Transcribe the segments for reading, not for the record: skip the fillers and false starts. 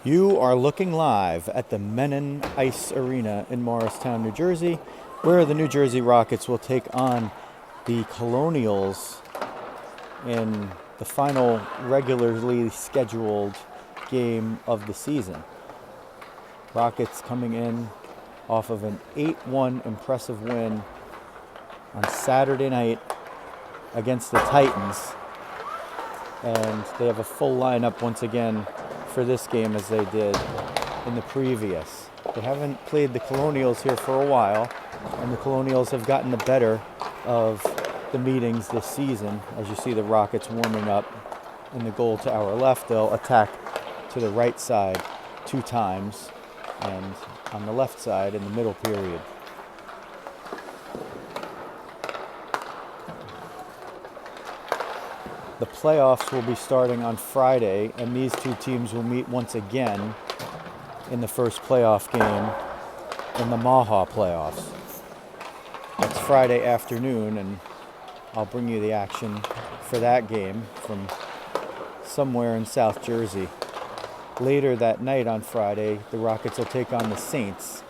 You are looking live at the Mennen Ice Arena in Morristown, New Jersey, where the New Jersey Rockets will take on the Colonials in the final regularly scheduled game of the season. Rockets coming in off of an 8-1 impressive win on Saturday night against the Titans. And they have a full lineup once again for this game as they did in the previous. They haven't played the Colonials here for a while, and the Colonials have gotten the better of the meetings this season. As you see the Rockets warming up in the goal to our left, they'll attack to the right side 2 times, and on the left side in the middle period. The playoffs will be starting on Friday, and these 2 teams will meet once again in the first playoff game in the Maha playoffs. It's Friday afternoon, and I'll bring you the action for that game from somewhere in South Jersey. Later that night on Friday, the Rockets will take on the Saints.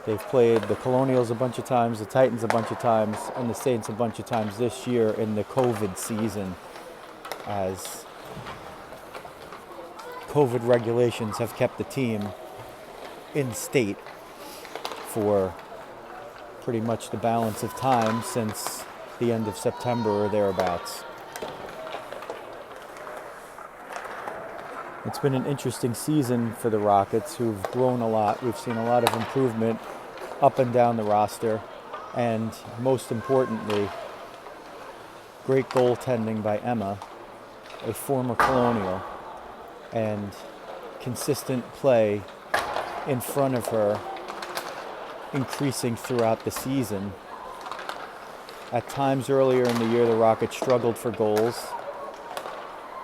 They've played the Colonials a bunch of times, the Titans a bunch of times, and the Saints a bunch of times this year in the COVID season, as COVID regulations have kept the team in state for pretty much the balance of time since the end of September or thereabouts. It's been an interesting season for the Rockets, who've grown a lot. We've seen a lot of improvement up and down the roster, and most importantly, great goaltending by Emma, a former Colonial, and consistent play in front of her, increasing throughout the season. At times earlier in the year, the Rockets struggled for goals.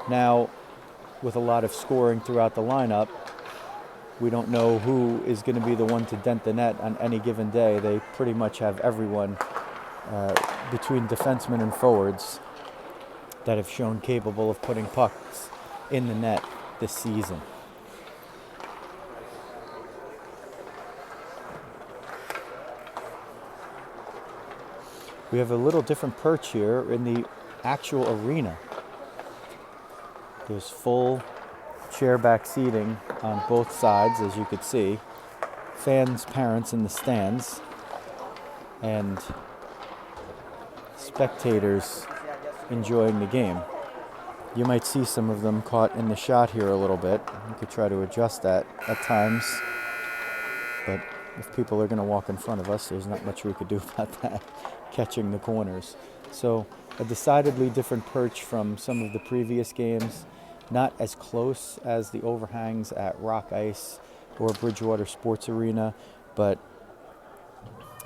Now, with a lot of scoring throughout the lineup, we don't know who is going to be the one to dent the net on any given day. They pretty much have everyone between defensemen and forwards that have shown capable of putting pucks in the net this season. We have a little different perch here in the actual arena. There's full chair-back seating on both sides, as you could see. Fans, parents in the stands, and spectators enjoying the game. You might see some of them caught in the shot here a little bit. You could try to adjust that at times, but if people are going to walk in front of us, there's not much we could do about that, catching the corners. So a decidedly different perch from some of the previous games. Not as close as the overhangs at Rock Ice or Bridgewater Sports Arena, but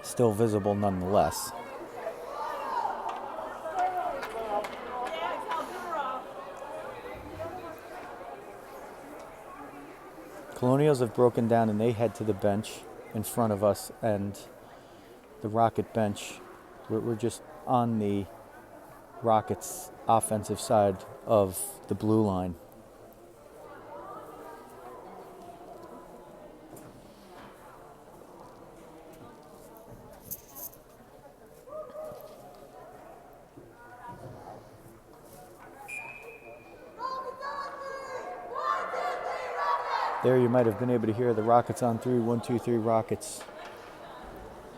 still visible nonetheless. Colonials have broken down and they head to the bench in front of us, and the Rocket bench, we're just on the Rockets' offensive side of the blue line. There you might have been able to hear the Rockets on 3, 1, 2, 3 Rockets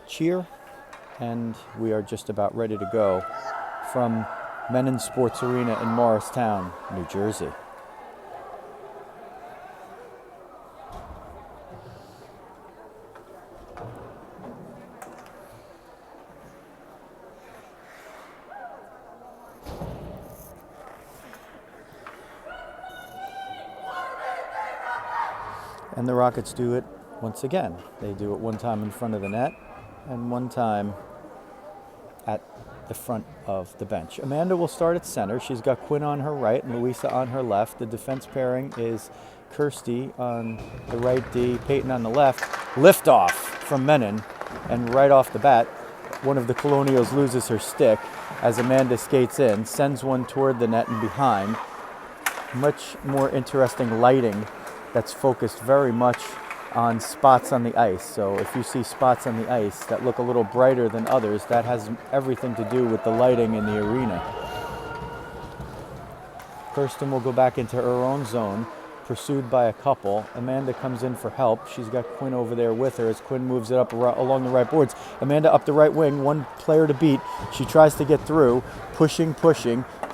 cheer, and we are just about ready to go from Mennen Sports Arena in Morristown, New Jersey. And the Rockets do it once again. They do it one time in front of the net and one time at the front of the bench. Amanda will start at center. She's got Quinn on her right and Louisa on her left. The defense pairing is Kirsty on the right D, Peyton on the left. Liftoff from Mennen, and right off the bat, one of the Colonials loses her stick as Amanda skates in, sends one toward the net and behind. Much more interesting lighting that's focused very much on spots on the ice. So if you see spots on the ice that look a little brighter than others, that has everything to do with the lighting in the arena. Kirsten will go back into her own zone, pursued by a couple. Amanda comes in for help. She's got Quinn over there with her as Quinn moves it up along the right boards. Amanda up the right wing, one player to beat. She tries to get through, pushing.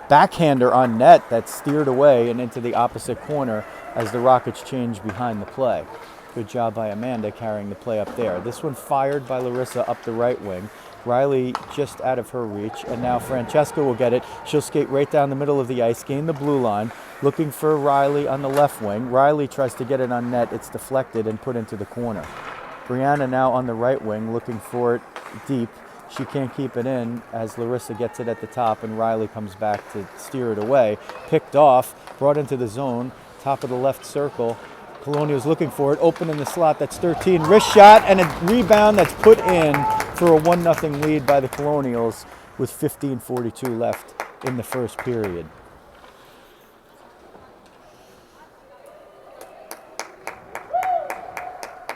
Backhander on net that's steered away and into the opposite corner as the Rockets change behind the play. Good job by Amanda carrying the play up there. This one fired by Larissa up the right wing. Riley just out of her reach, and now Francesca will get it. She'll skate right down the middle of the ice, gain the blue line, looking for Riley on the left wing. Riley tries to get it on net. It's deflected and put into the corner. Brianna now on the right wing, looking for it deep. She can't keep it in as Larissa gets it at the top, and Riley comes back to steer it away. Picked off, brought into the zone, top of the left circle. Colonials looking for it, open in the slot, that's 13. Wrist shot and a rebound that's put in for a 1-0 lead by the Colonials with 15:42 left in the first period.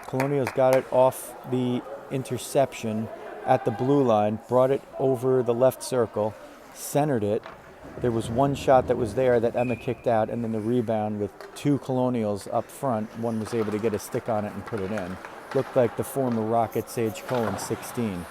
Colonials got it off the interception at the blue line, brought it over the left circle, centered it. There was one shot that was there that Emma kicked out, and then the rebound with two Colonials up front. One was able to get a stick on it and put it in. Looked like the former Rocket Sage Cohen, 16.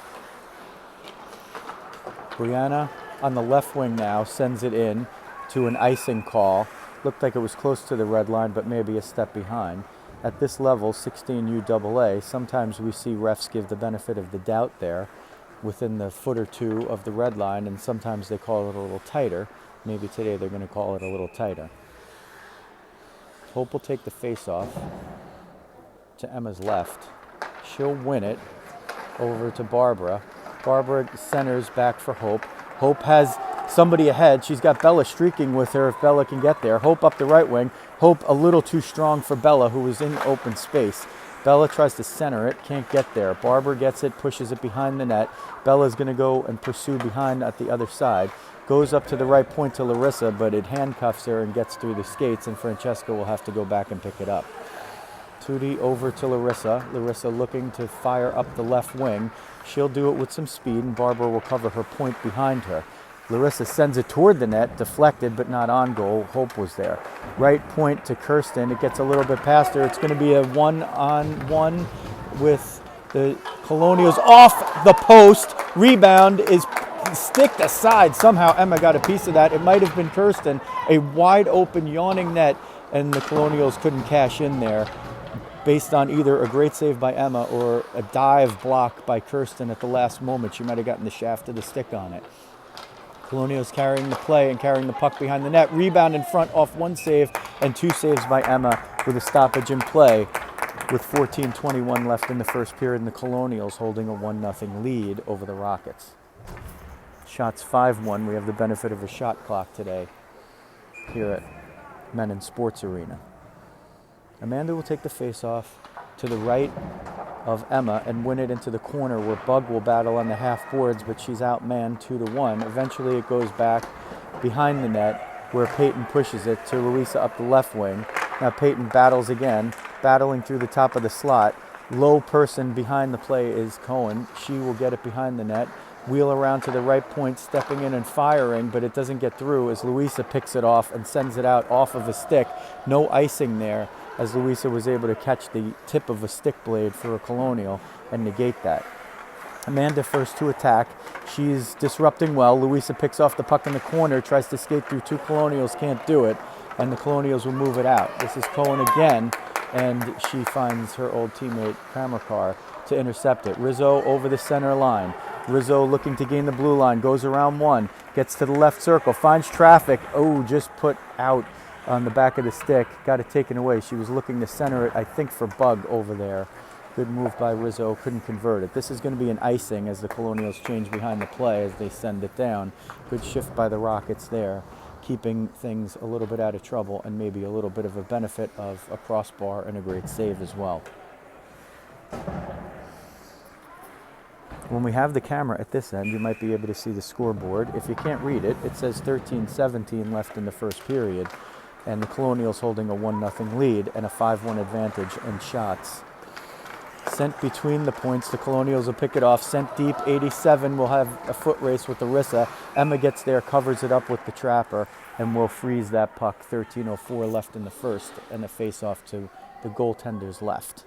Brianna on the left wing now sends it in to an icing call. Looked like it was close to the red line, but maybe a step behind. At this level, 16 UAA, sometimes we see refs give the benefit of the doubt there within the foot or two of the red line, and sometimes they call it a little tighter. Maybe today they're going to call it a little tighter. Hope will take the face-off to Emma's left. She'll win it over to Barbara. Barbara centers back for Hope. Hope has somebody ahead. She's got Bella streaking with her if Bella can get there. Hope up the right wing. Hope a little too strong for Bella, who was in open space. Bella tries to center it, can't get there. Barbara gets it, pushes it behind the net. Bella's going to go and pursue behind at the other side. Goes up to the right point to Larissa, but it handcuffs her and gets through the skates, and Francesca will have to go back and pick it up. Tootie over to Larissa. Larissa looking to fire up the left wing. She'll do it with some speed, and Barbara will cover her point behind her. Larissa sends it toward the net, deflected but not on goal. Hope was there. Right point to Kirsten. It gets a little bit past her. It's going to be a 1-on-1 with the Colonials off the post. Rebound is sticked aside. Somehow Emma got a piece of that. It might have been Kirsten. A wide open, yawning net, and the Colonials couldn't cash in there based on either a great save by Emma or a dive block by Kirsten at the last moment. She might have gotten the shaft of the stick on it. Colonials carrying the play and carrying the puck behind the net. Rebound in front off one save and two saves by Emma with a stoppage in play with 14:21 left in the first period, and the Colonials holding a 1-0 lead over the Rockets. Shots 5-1. We have the benefit of a shot clock today here at Mennen Sports Arena. Amanda will take the face-off to the right of Emma and win it into the corner where Bug will battle on the half boards, but she's outmanned 2-1. Eventually it goes back behind the net where Peyton pushes it to Louisa up the left wing. Now Peyton battles again, battling through the top of the slot. Low person behind the play is Cohen. She will get it behind the net, wheel around to the right point, stepping in and firing, but it doesn't get through as Louisa picks it off and sends it out off of a stick. No icing there, as Louisa was able to catch the tip of a stick blade for a Colonial and negate that. Amanda first to attack. She's disrupting well. Louisa picks off the puck in the corner, tries to skate through two Colonials, can't do it, and the Colonials will move it out. This is Cohen again, and she finds her old teammate Kramerkar to intercept it. Rizzo over the center line. Rizzo looking to gain the blue line, goes around one, gets to the left circle, finds traffic. Oh, just put out on the back of the stick, got it taken away. She was looking to center it, I think, for Bug over there. Good move by Rizzo, couldn't convert it. This is going to be an icing as the Colonials change behind the play as they send it down. Good shift by the Rockets there, keeping things a little bit out of trouble and maybe a little bit of a benefit of a crossbar and a great save as well. When we have the camera at this end, you might be able to see the scoreboard. If you can't read it, it says 13-17 left in the first period. and the Colonials holding a 1-0 lead and a 5-1 advantage in shots. Sent between the points, the Colonials will pick it off. Sent deep, 87 will have a foot race with Larissa. Emma gets there, covers it up with the trapper, and will freeze that puck. 13:04 left in the first, and a face-off to the goaltender's left.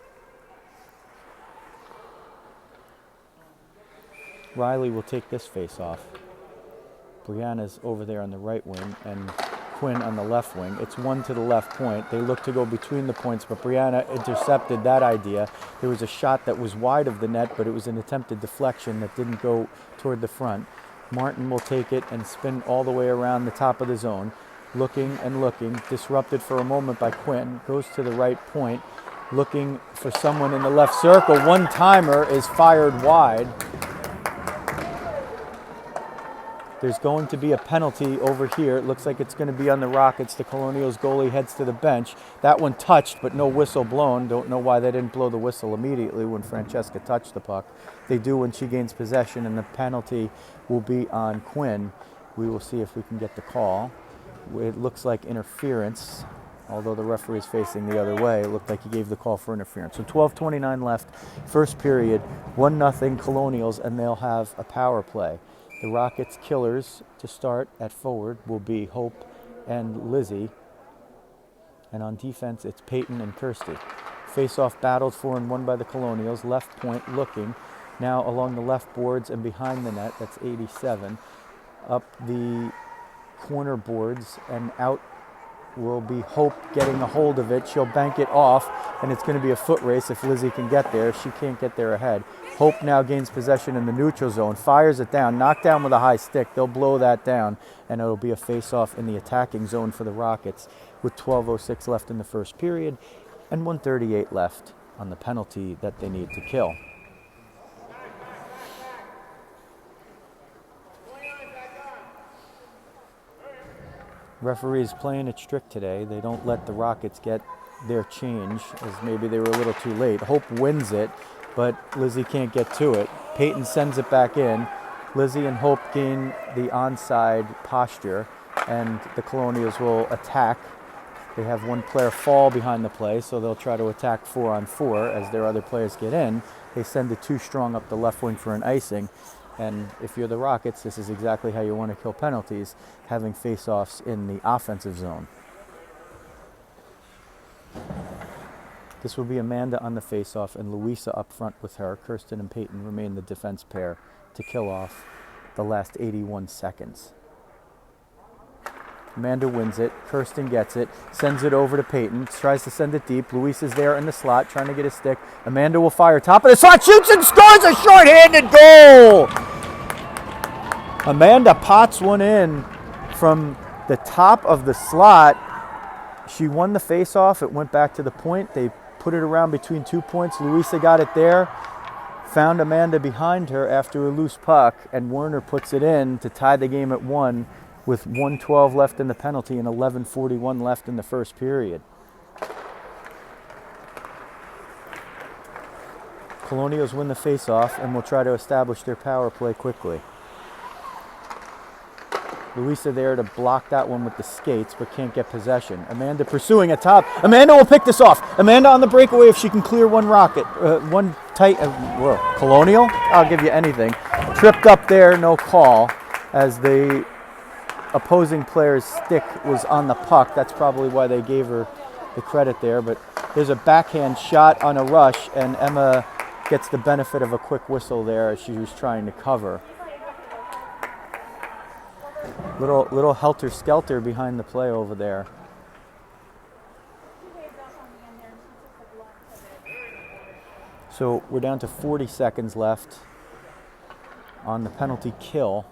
Riley will take this face-off. Brianna's over there on the right wing, and Quinn on the left wing. It's one to the left point. They look to go between the points, but Brianna intercepted that idea. There was a shot that was wide of the net, but it was an attempted deflection that didn't go toward the front. Martin will take it and spin all the way around the top of the zone. Looking and looking, disrupted for a moment by Quinn, goes to the right point, looking for someone in the left circle. One-timer is fired wide. There's going to be a penalty over here. It looks like it's going to be on the Rockets. The Colonials goalie heads to the bench. That one touched, but no whistle blown. Don't know why they didn't blow the whistle immediately when Francesca touched the puck. They do when she gains possession, and the penalty will be on Quinn. We will see if we can get the call. It looks like interference, although the referee is facing the other way. It looked like he gave the call for interference. So 12:29 left, first period, 1-0 Colonials, and they'll have a power play. The Rockets' killers to start at forward will be Hope and Lizzie. And on defense, it's Peyton and Kirsty. Face-off battled for and won by the Colonials. Left point looking. Now along the left boards and behind the net, that's 87. Up the corner boards and out will be Hope getting a hold of it. She'll bank it off, and it's going to be a foot race if Lizzie can get there. She can't get there ahead. Hope now gains possession in the neutral zone, fires it down, knocked down with a high stick. They'll blow that down, and it'll be a face-off in the attacking zone for the Rockets with 12:06 left in the first period and 1:38 left on the penalty that they need to kill. Referees playing it strict today. They don't let the Rockets get their change, as maybe they were a little too late. Hope wins it, but Lizzie can't get to it. Peyton sends it back in. Lizzie and Hope gain the onside posture, and the Colonials will attack. They have one player fall behind the play, so they'll try to attack 4-on-4 as their other players get in. They send it too strong up the left wing for an icing. And if you're the Rockets, this is exactly how you want to kill penalties, having face-offs in the offensive zone. This will be Amanda on the face-off and Louisa up front with her. Kirsten and Peyton remain the defense pair to kill off the last 81 seconds. Amanda wins it. Kirsten gets it, sends it over to Peyton, tries to send it deep. Louisa's there in the slot trying to get a stick. Amanda will fire top of the slot, shoots and scores a short-handed goal! Amanda pots one in from the top of the slot. She won the face-off. It went back to the point. They put it around between 2 points. Louisa got it there, found Amanda behind her after a loose puck, and Werner puts it in to tie the game at 1 with 1:12 left in the penalty and 11:41 left in the first period. Colonials win the face-off and will try to establish their power play quickly. Louisa there to block that one with the skates, but can't get possession. Amanda pursuing at top. Amanda will pick this off. Amanda on the breakaway if she can clear one Rocket. One tight, Colonial? I'll give you anything. Tripped up there, no call, as the opposing player's stick was on the puck. That's probably why they gave her the credit there, but there's a backhand shot on a rush, and Emma gets the benefit of a quick whistle there as she was trying to cover. Little helter-skelter behind the play over there. So we're down to 40 seconds left on the penalty kill.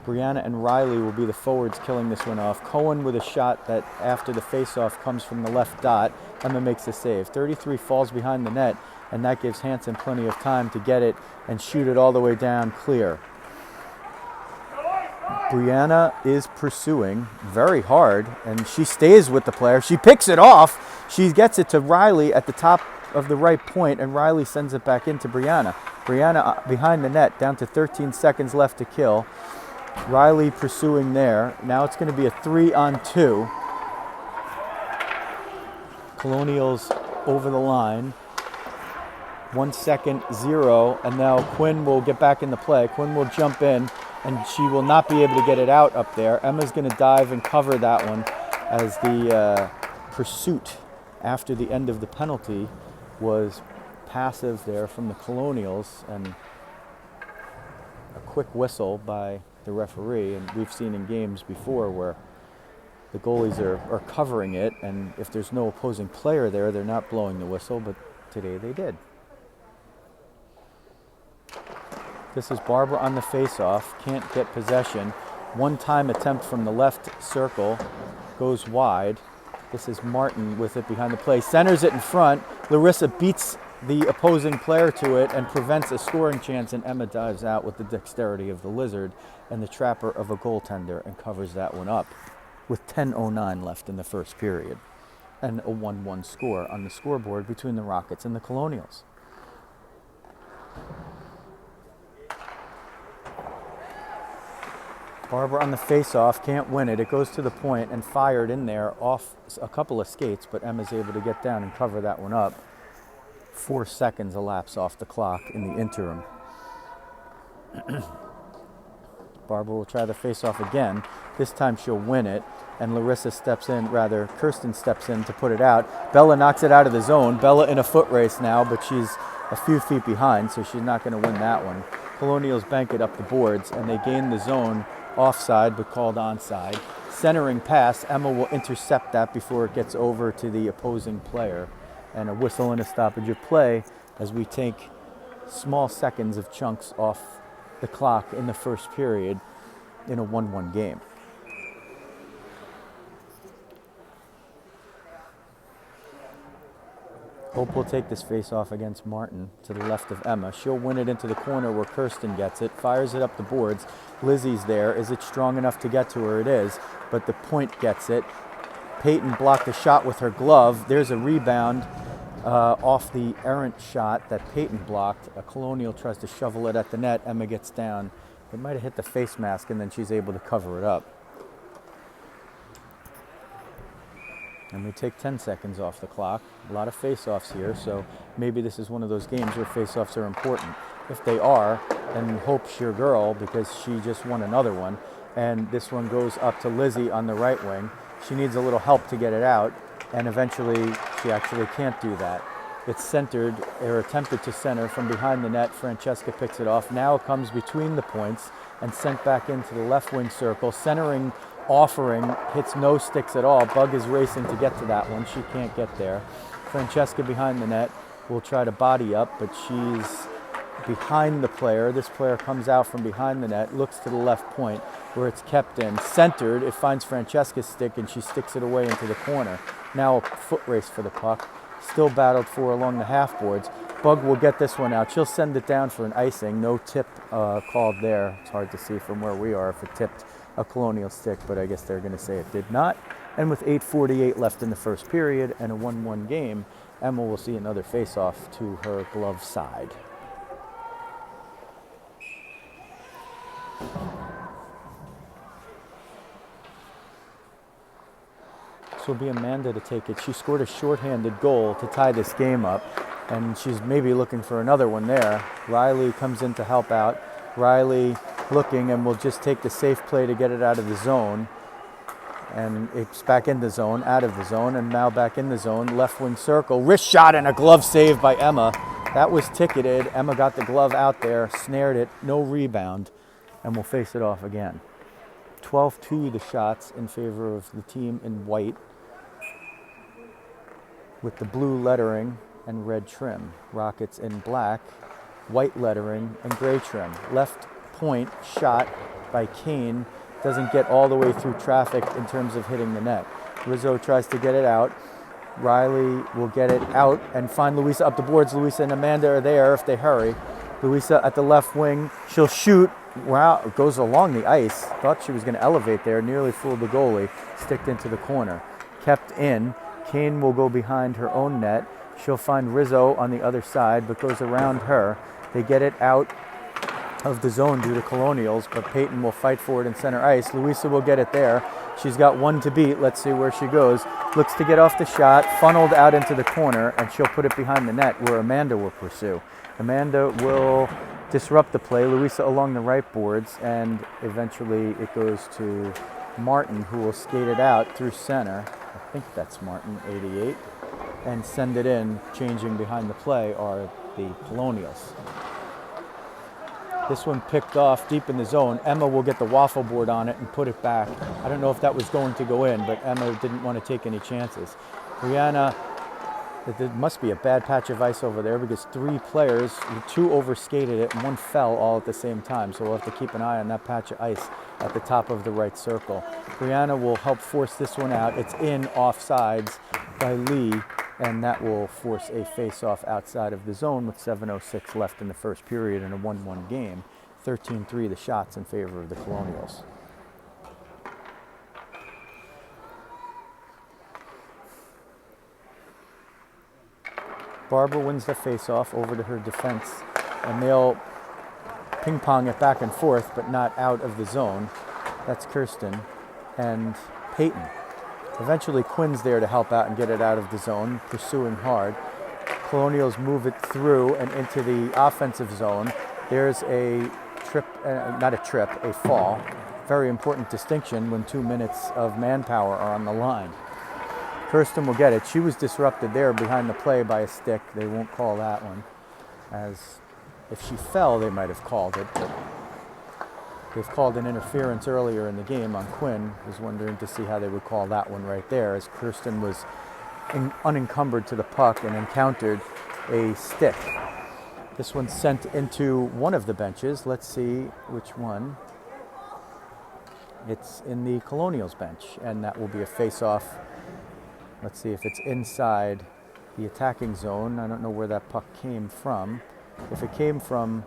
Brianna and Riley will be the forwards killing this one off. Cohen with a shot that after the face-off comes from the left dot. Emma makes the save. 33 falls behind the net, and that gives Hansen plenty of time to get it and shoot it all the way down clear. Brianna is pursuing very hard, and she stays with the player. She picks it off. She gets it to Riley at the top of the right point, and Riley sends it back into Brianna. Brianna behind the net, down to 13 seconds left to kill. Riley pursuing there. Now it's going to be a 3-on-2. Colonials over the line. 1 second, 0, and now Quinn will get back into play. Quinn will jump in, and she will not be able to get it out up there. Emma's going to dive and cover that one, as the pursuit after the end of the penalty was passive there from the Colonials, and a quick whistle by the referee. And we've seen in games before where the goalies are covering it, and if there's no opposing player there, they're not blowing the whistle, but today they did. This is Barbara on the face-off, can't get possession. One-time attempt from the left circle, goes wide. This is Martin with it behind the play, centers it in front. Larissa beats the opposing player to it and prevents a scoring chance, and Emma dives out with the dexterity of the lizard and the trapper of a goaltender and covers that one up with 10:09 left in the first period, and a 1-1 score on the scoreboard between the Rockets and the Colonials. Barbara on the face-off, can't win it. It goes to the point and fired in there off a couple of skates, but Emma's able to get down and cover that one up. 4 seconds elapse off the clock in the interim. Barbara will try the face-off again. This time she'll win it, and Larissa steps in, rather, Kirsten steps in to put it out. Bella knocks it out of the zone. Bella in a foot race now, but she's a few feet behind, so she's not going to win that one. Colonials bank it up the boards, and they gain the zone offside, but called onside. Centering pass, Emma will intercept that before it gets over to the opposing player. And a whistle and a stoppage of play as we take small seconds of chunks off the clock in the first period in a 1-1 game. Hope will take this face-off against Martin to the left of Emma. She'll win it into the corner where Kirsten gets it, fires it up the boards. Lizzie's there. Is it strong enough to get to her? It is, but the point gets it. Peyton blocked the shot with her glove. There's a rebound off the errant shot that Peyton blocked. A Colonial tries to shovel it at the net. Emma gets down. It might have hit the face mask, and then she's able to cover it up. And we take 10 seconds off the clock. A lot of face-offs here, so maybe this is one of those games where face-offs are important. If they are, then Hope's your girl because she just won another one. And this one goes up to Lizzie on the right wing. She needs a little help to get it out, and eventually she actually can't do that. It's centered, or attempted to center from behind the net. Francesca picks it off. Now it comes between the points and sent back into the left wing circle. Centering, offering, hits no sticks at all. Bug is racing to get to that one. She can't get there. Francesca behind the net will try to body up, but she's behind the player. This player comes out from behind the net, looks to the left point where it's kept in. Centered, it finds Francesca's stick and she sticks it away into the corner. Now a foot race for the puck. Still battled for along the half boards. Bug will get this one out. She'll send it down for an icing. No tip called there. It's hard to see from where we are if it tipped a Colonial stick, but I guess they're going to say it did not. And with 8:48 left in the first period and a 1-1 game, Emma will see another face-off to her glove side. This will be Amanda to take it. She scored a shorthanded goal to tie this game up, and she's maybe looking for another one there. Riley comes in to help out. Riley looking and will just take the safe play to get it out of the zone. And it's back in the zone, out of the zone, and now back in the zone. Left wing circle, wrist shot and a glove save by Emma. That was ticketed. Emma got the glove out there, snared it, no rebound, and we'll face it off again. 12-2 the shots in favor of the team in white with the blue lettering and red trim. Rockets in black, white lettering and gray trim. Left point shot by Kane doesn't get all the way through traffic in terms of hitting the net. Rizzo tries to get it out. Riley will get it out and find Louisa up the boards. Louisa and Amanda are there if they hurry. Louisa at the left wing. She'll shoot. Wow, it goes along the ice. Thought she was going to elevate there. Nearly fooled the goalie. Sticked into the corner. Kept in. Kane will go behind her own net. She'll find Rizzo on the other side, but goes around her. They get it out of the zone due to Colonials, but Peyton will fight for it in center ice. Louisa will get it there. She's got one to beat. Let's see where she goes. Looks to get off the shot, funneled out into the corner, and she'll put it behind the net where Amanda will pursue. Amanda will disrupt the play. Louisa along the right boards, and eventually it goes to Martin, who will skate it out through center. I think that's Martin, 88, and send it in. Changing behind the play are the Colonials. This one picked off deep in the zone. Emma will get the waffle board on it and put it back. I don't know if that was going to go in, but Emma didn't want to take any chances. Brianna, there must be a bad patch of ice over there because 3 players, 2 overskated it and 1 fell all at the same time. So we'll have to keep an eye on that patch of ice at the top of the right circle. Brianna will help force this one out. It's in offsides by Lee, and that will force a face-off outside of the zone with 7:06 left in the first period in a 1-1 game. 13-3 the shots in favor of the Colonials. Barbara wins the face-off over to her defense, and they'll ping-pong it back and forth, but not out of the zone. That's Kirsten and Peyton. Eventually Quinn's there to help out and get it out of the zone, pursuing hard. Colonials move it through and into the offensive zone. There's a a fall. Very important distinction when 2 minutes of manpower are on the line. Kirsten will get it. She was disrupted there behind the play by a stick. They won't call that one, as if she fell, they might have called it, but they've called an interference earlier in the game on Quinn. I was wondering to see how they would call that one right there, as Kirsten was unencumbered to the puck and encountered a stick. This one's sent into one of the benches. Let's see which one. It's in the Colonials bench, and that will be a face-off. Let's see if it's inside the attacking zone. I don't know where that puck came from. If it came from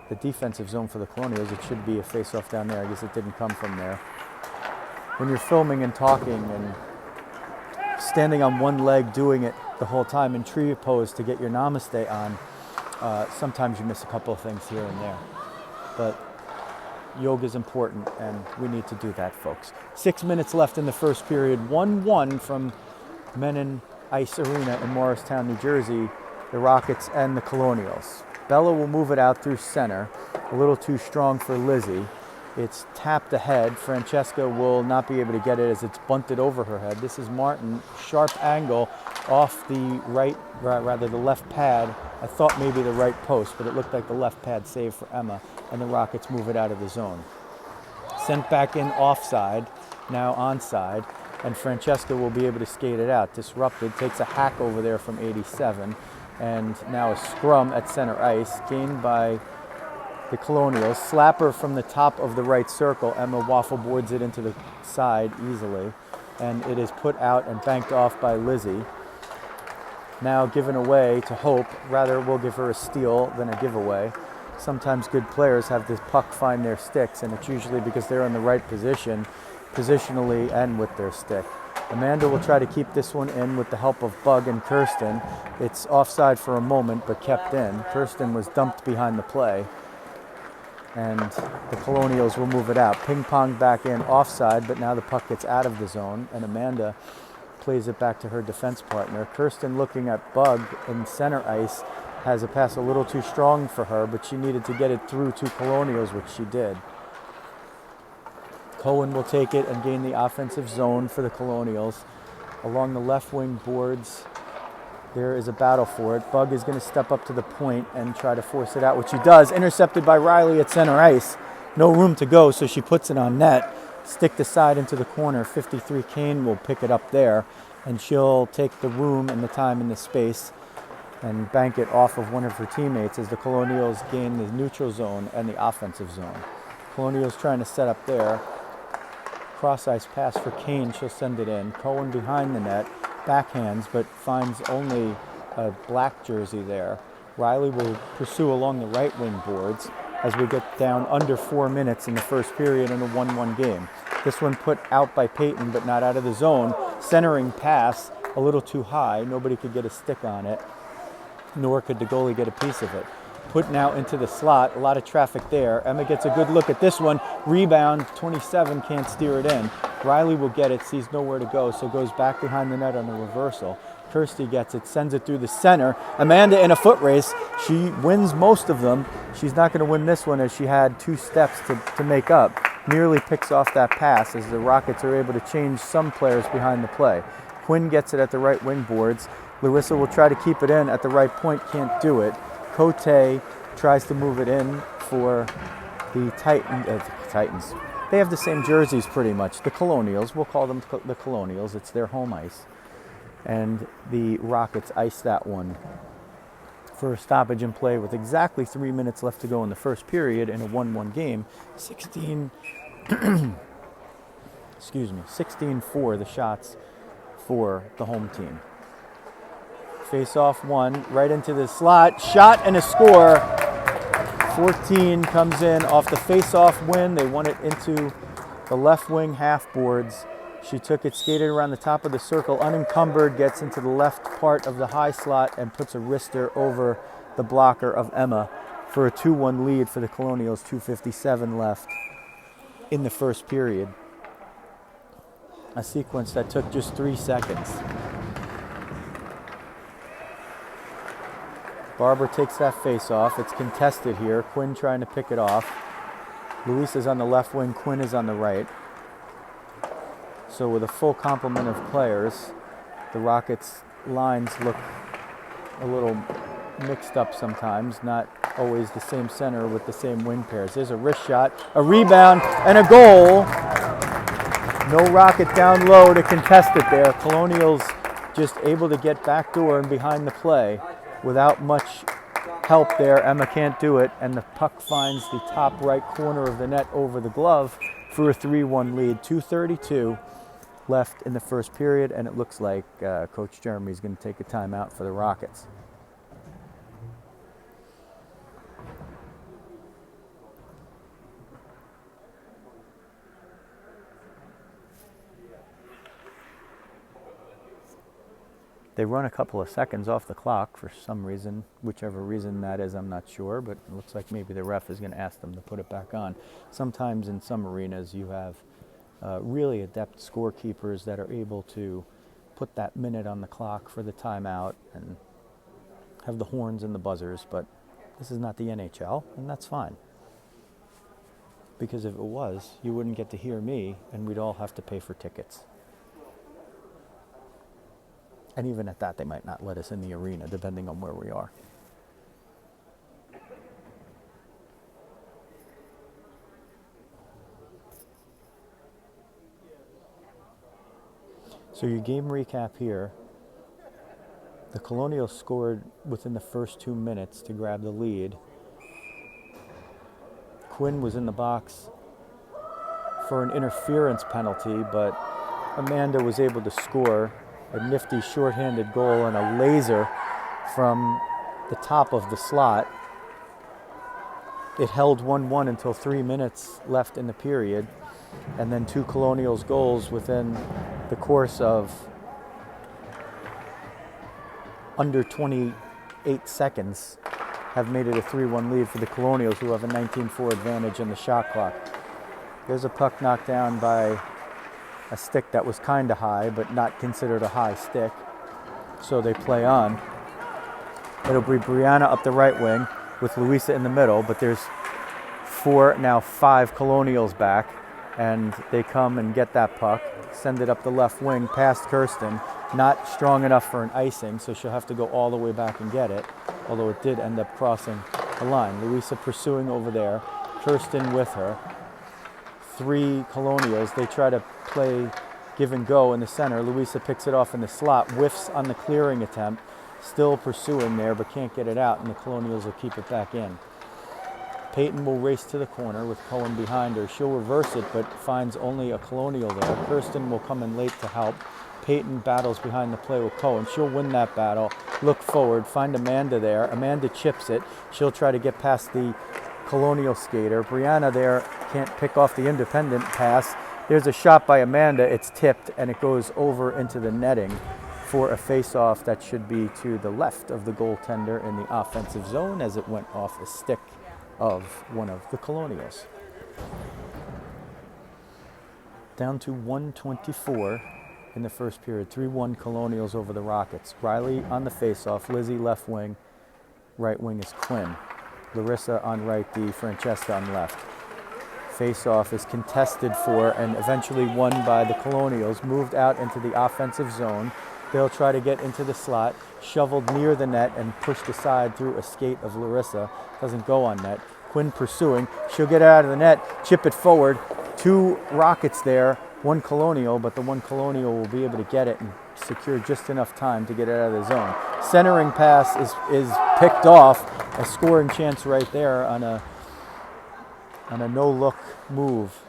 the defensive zone for the Colonials, it should be a face-off down there. I guess it didn't come from there. When you're filming and talking and standing on one leg doing it the whole time in tree pose to get your namaste on, sometimes you miss a couple of things here and there. But yoga is important, and we need to do that, folks. 6 minutes left in the first period. 1-1 from Mennen Ice Arena in Morristown, New Jersey, the Rockets and the Colonials. Bella will move it out through center, a little too strong for Lizzie. It's tapped ahead. Francesca will not be able to get it as it's bunted over her head. This is Martin, sharp angle off the the left pad. I thought maybe the right post, but it looked like the left pad save for Emma, and the Rockets move it out of the zone. Sent back in offside, now onside, and Francesca will be able to skate it out. Disrupted, takes a hack over there from 87, and now a scrum at center ice, gained by the Colonials. Slapper from the top of the right circle. Emma waffle boards it into the side easily, and it is put out and banked off by Lizzie. Now given away to Hope. Rather, we'll give her a steal than a giveaway. Sometimes good players have this puck find their sticks, and it's usually because they're in the right position, positionally and with their stick. Amanda will try to keep this one in with the help of Bug and Kirsten. It's offside for a moment, but kept in. Kirsten was dumped behind the play, and the Colonials will move it out. Ping pong back in offside, but now the puck gets out of the zone, and Amanda plays it back to her defense partner. Kirsten, looking at Bug in center ice, has a pass a little too strong for her, but she needed to get it through to Colonials, which she did. Cohen will take it and gain the offensive zone for the Colonials. Along the left wing boards, there is a battle for it. Bug is going to step up to the point and try to force it out, which she does. Intercepted by Riley at center ice. No room to go, so she puts it on net. Stick the side into the corner. 53 Kane will pick it up there, and she'll take the room and the time and the space and bank it off of one of her teammates as the Colonials gain the neutral zone and the offensive zone. Colonials trying to set up there. Cross ice pass for Kane. She'll send it in. Cohen behind the net. Backhands, but finds only a black jersey there. Riley will pursue along the right wing boards as we get down under 4 minutes in the first period in a 1-1 game. This one put out by Peyton, but not out of the zone. Centering pass, a little too high. Nobody could get a stick on it, nor could the goalie get a piece of it. put now into the slot. A lot of traffic there. Emma gets a good look at this one. Rebound, 27, can't steer it in. Riley will get it, sees nowhere to go, so goes back behind the net on the reversal. Kirsty gets it, sends it through the center. Amanda in a foot race. She wins most of them. She's not going to win this one as she had 2 steps to make up. Nearly picks off that pass as the Rockets are able to change some players behind the play. Quinn gets it at the right wing boards. Larissa will try to keep it in at the right point, can't do it. Cote tries to move it in for the Titans. They have the same jerseys pretty much. The Colonials, we'll call them the Colonials. It's their home ice. And the Rockets ice that one for a stoppage in play with exactly 3 minutes left to go in the first period in a 1-1 game. 16-4 the shots for the home team. Face-off one, right into the slot. Shot and a score. 14 comes in off the face-off win. They won it into the left wing half boards. She took it, skated around the top of the circle, unencumbered, gets into the left part of the high slot and puts a wrister over the blocker of Emma for a 2-1 lead for the Colonials. 2:57 left in the first period. A sequence that took just 3 seconds. Barber takes that face off. It's contested here. Quinn trying to pick it off. Luis is on the left wing. Quinn is on the right. So with a full complement of players, the Rockets' lines look a little mixed up sometimes. Not always the same center with the same wing pairs. There's a wrist shot, a rebound, and a goal. No Rocket down low to contest it there. Colonials just able to get backdoor and behind the play without much help there. Emma can't do it, and the puck finds the top right corner of the net over the glove for a 3-1 lead. 2:32 left in the first period, and it looks like Coach Jeremy's going to take a timeout for the Rockets. They run a couple of seconds off the clock for some reason. Whichever reason that is, I'm not sure, but it looks like maybe the ref is going to ask them to put it back on. Sometimes in some arenas you have really adept scorekeepers that are able to put that minute on the clock for the timeout and have the horns and the buzzers, but this is not the NHL, and that's fine. Because if it was, you wouldn't get to hear me, and we'd all have to pay for tickets. And even at that, they might not let us in the arena, depending on where we are. So your game recap here. The Colonials scored within the first 2 minutes to grab the lead. Quinn was in the box for an interference penalty, but Amanda was able to score a nifty shorthanded goal and a laser from the top of the slot. It held 1-1 until 3 minutes left in the period, and then 2 Colonials goals within the course of under 28 seconds have made it a 3-1 lead for the Colonials, who have a 19-4 advantage in the shot clock. There's a puck knocked down by a stick that was kind of high, but not considered a high stick. So they play on. It'll be Brianna up the right wing with Luisa in the middle, but there's 5 Colonials back, and they come and get that puck, send it up the left wing past Kirsten. Not strong enough for an icing, so she'll have to go all the way back and get it, although it did end up crossing the line. Luisa pursuing over there, Kirsten with her. 3 Colonials, they try to play give and go in the center. Luisa picks it off in the slot, whiffs on the clearing attempt, still pursuing there, but can't get it out, and the Colonials will keep it back in. Peyton will race to the corner with Cohen behind her. She'll reverse it, but finds only a Colonial there. Kirsten will come in late to help. Peyton battles behind the play with Cohen. She'll win that battle, look forward, find Amanda there. Amanda chips it. She'll try to get past the Colonial skater. Brianna there can't pick off the independent pass. There's a shot by Amanda. It's tipped, and it goes over into the netting for a face-off that should be to the left of the goaltender in the offensive zone as it went off a stick of one of the Colonials. Down to 1:24 in the first period. 3-1 Colonials over the Rockets. Riley on the face-off. Lizzie left wing. Right wing is Quinn. Larissa on right D. Francesca on left. Face-off is contested for and eventually won by the Colonials. Moved out into the offensive zone. They'll try to get into the slot. Shoveled near the net and pushed aside through a skate of Larissa. Doesn't go on net. Quinn pursuing. She'll get out of the net. Chip it forward. 2 Rockets there. 1 Colonial, but the 1 Colonial will be able to get it and secure just enough time to get it out of the zone. Centering pass is picked off. A scoring chance right there on a no-look move.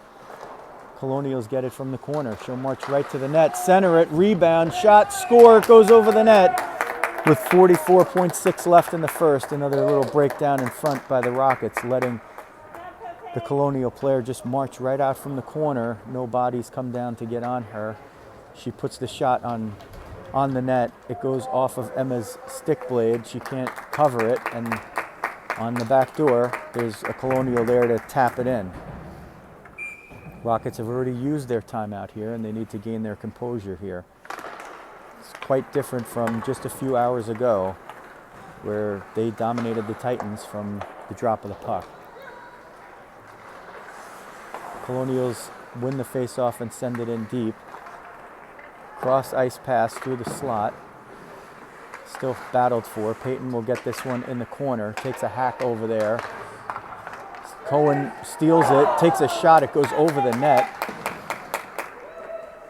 Colonials get it from the corner. She'll march right to the net, center it, rebound, shot, score, goes over the net. With 44.6 left in the first, another little breakdown in front by the Rockets, letting the Colonial player just march right out from the corner. No bodies come down to get on her. She puts the shot on the net. It goes off of Emma's stick blade. She can't cover it, and on the back door, there's a Colonial there to tap it in. Rockets have already used their timeout here, and they need to gain their composure here. It's quite different from just a few hours ago, where they dominated the Titans from the drop of the puck. Colonials win the face-off and send it in deep. Cross ice pass through the slot. Still battled for. Peyton will get this one in the corner. Takes a hack over there. Cohen steals it. Takes a shot. It goes over the net.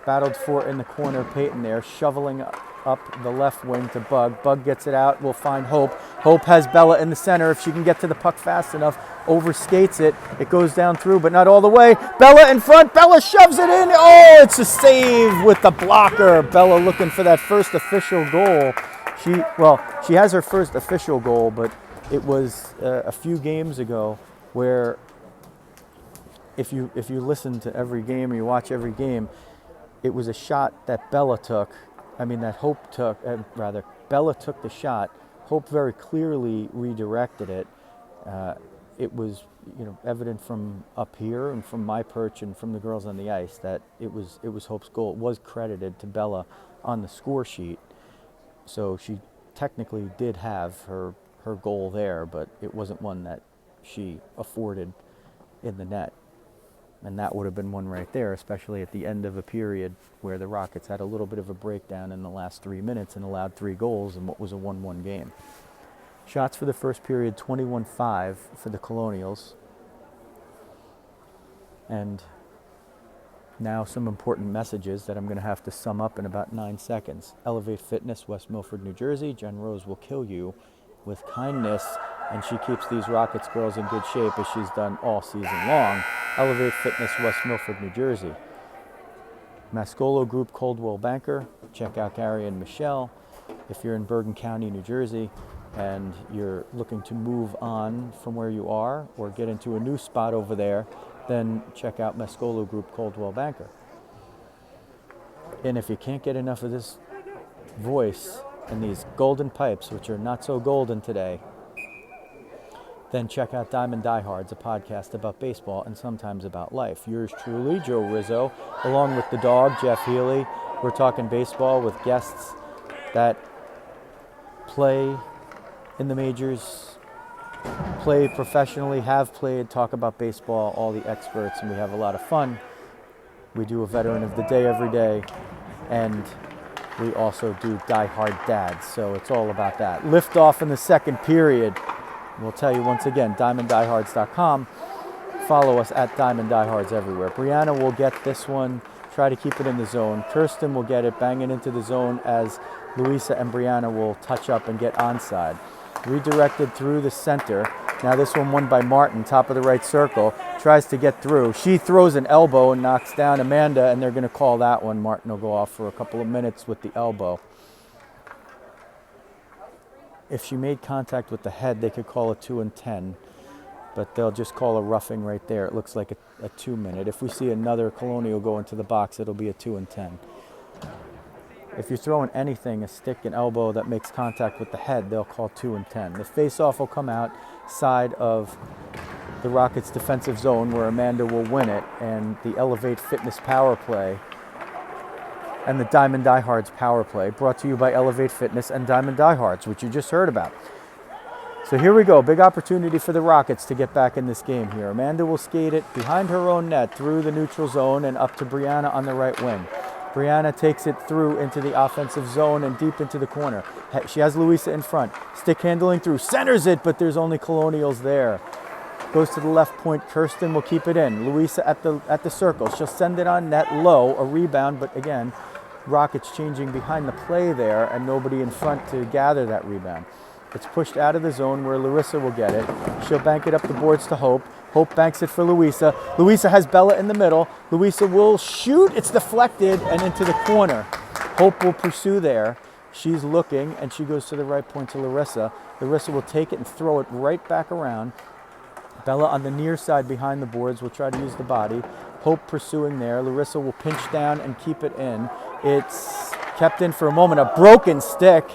Battled for in the corner. Peyton there. Shoveling up the left wing to Bug. Bug gets it out. We'll find Hope. Hope has Bella in the center. If she can get to the puck fast enough, overskates it. It goes down through, but not all the way. Bella in front. Bella shoves it in. Oh, it's a save with the blocker. Bella looking for that first official goal. She has her first official goal, but it was a few games ago where if you listen to every game or you watch every game, it was a shot that Bella took. That Hope took, Bella took the shot. Hope very clearly redirected it. It was, evident from up here and from my perch and from the girls on the ice that it was Hope's goal. It was credited to Bella on the score sheet. So she technically did have her goal there, but it wasn't one that she afforded in the net. And that would have been one right there, especially at the end of a period where the Rockets had a little bit of a breakdown in the last 3 minutes and allowed 3 goals in what was a 1-1 game. Shots for the first period, 21-5 for the Colonials. And now some important messages that I'm going to have to sum up in about 9 seconds. Elevate Fitness, West Milford, New Jersey. Jen Rose will kill you with kindness, and she keeps these Rockets girls in good shape as she's done all season long. Elevate Fitness, West Milford, New Jersey. Mascolo Group, Coldwell Banker. Check out Gary and Michelle. If you're in Bergen County, New Jersey, and you're looking to move on from where you are or get into a new spot over there, then check out Mascolo Group, Coldwell Banker. And if you can't get enough of this voice and these golden pipes, which are not so golden today, then check out Diamond Diehards, a podcast about baseball and sometimes about life. Yours truly, Joe Rizzo, along with the dog, Jeff Healy. We're talking baseball with guests that play in the majors, play professionally, have played, talk about baseball, all the experts, and we have a lot of fun. We do a Veteran of the Day every day, and we also do Die Hard Dads, so it's all about that. Lift off in the second period. We'll tell you once again, DiamondDiehards.com. Follow us at Diamond Diehards everywhere. Brianna will get this one, try to keep it in the zone. Kirsten will get it, bang it into the zone as Louisa and Brianna will touch up and get onside. Redirected through the center. Now this one won by Martin, top of the right circle. Tries to get through. She throws an elbow and knocks down Amanda, and they're going to call that one. Martin will go off for a couple of minutes with the elbow. If she made contact with the head, they could call a 2 and 10, but they'll just call a roughing right there. It looks like a 2 minute. If we see another Colonial go into the box, it'll be a 2 and 10. If you're throwing anything, a stick, an elbow that makes contact with the head, they'll call 2 and 10. The face-off will come outside of the Rockets' defensive zone where Amanda will win it, and the Elevate Fitness power play and the Diamond Diehards power play, brought to you by Elevate Fitness and Diamond Diehards, which you just heard about. So here we go, big opportunity for the Rockets to get back in this game here. Amanda will skate it behind her own net through the neutral zone and up to Brianna on the right wing. Brianna takes it through into the offensive zone and deep into the corner. She has Louisa in front. Stick handling through, centers it, but there's only Colonials there. Goes to the left point, Kirsten will keep it in. Louisa at the circle, she'll send it on net low, a rebound, but again, Rockets changing behind the play there and nobody in front to gather that rebound. It's pushed out of the zone where Larissa will get it. She'll bank it up the boards to Hope. Hope banks it for Louisa. Louisa has Bella in the middle. Louisa will shoot. It's deflected and into the corner. Hope will pursue there. She's looking and she goes to the right point to Larissa. Larissa will take it and throw it right back around. Bella on the near side behind the boards will try to use the body. Hope pursuing there. Larissa will pinch down and keep it in. It's kept in for a moment. A broken stick.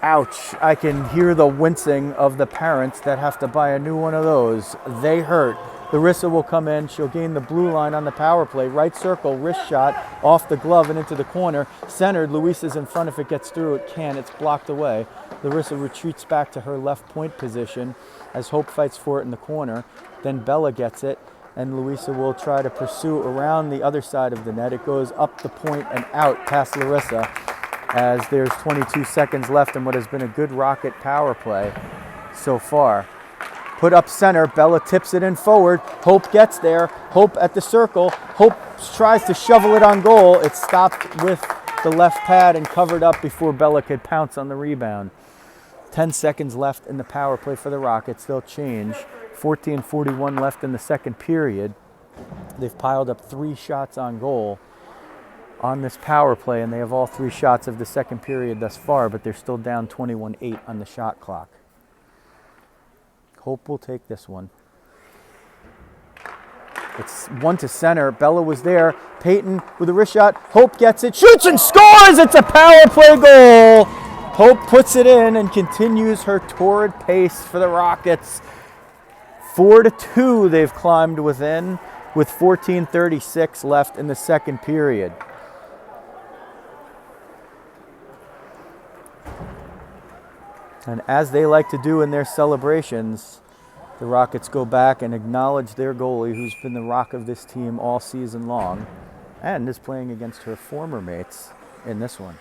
Ouch. I can hear the wincing of the parents that have to buy a new one of those. They hurt. Larissa will come in. She'll gain the blue line on the power play. Right circle, wrist shot off the glove and into the corner. Centered. Luisa's in front. If it gets through, it can. It's blocked away. Larissa retreats back to her left point position as Hope fights for it in the corner. Then Bella gets it, and Louisa will try to pursue around the other side of the net. It goes up the point and out past Larissa as there's 22 seconds left in what has been a good Rocket power play so far. Put up center, Bella tips it in forward. Hope gets there. Hope at the circle. Hope tries to shovel it on goal. It's stopped with the left pad and covered up before Bella could pounce on the rebound. 10 seconds left in the power play for the Rockets. They'll change. 14:41 left in the second period. They've piled up 3 shots on goal on this power play, and they have all 3 shots of the second period thus far, but they're still down 21-8 on the shot clock. Hope will take this one. It's one to center. Bella was there. Peyton with a wrist shot. Hope gets it, shoots and scores! It's a power play goal! Hope puts it in and continues her torrid pace for the Rockets. 4-2 they've climbed within with 14:36 left in the second period. And as they like to do in their celebrations, the Rockets go back and acknowledge their goalie, who's been the rock of this team all season long and is playing against her former mates in this one.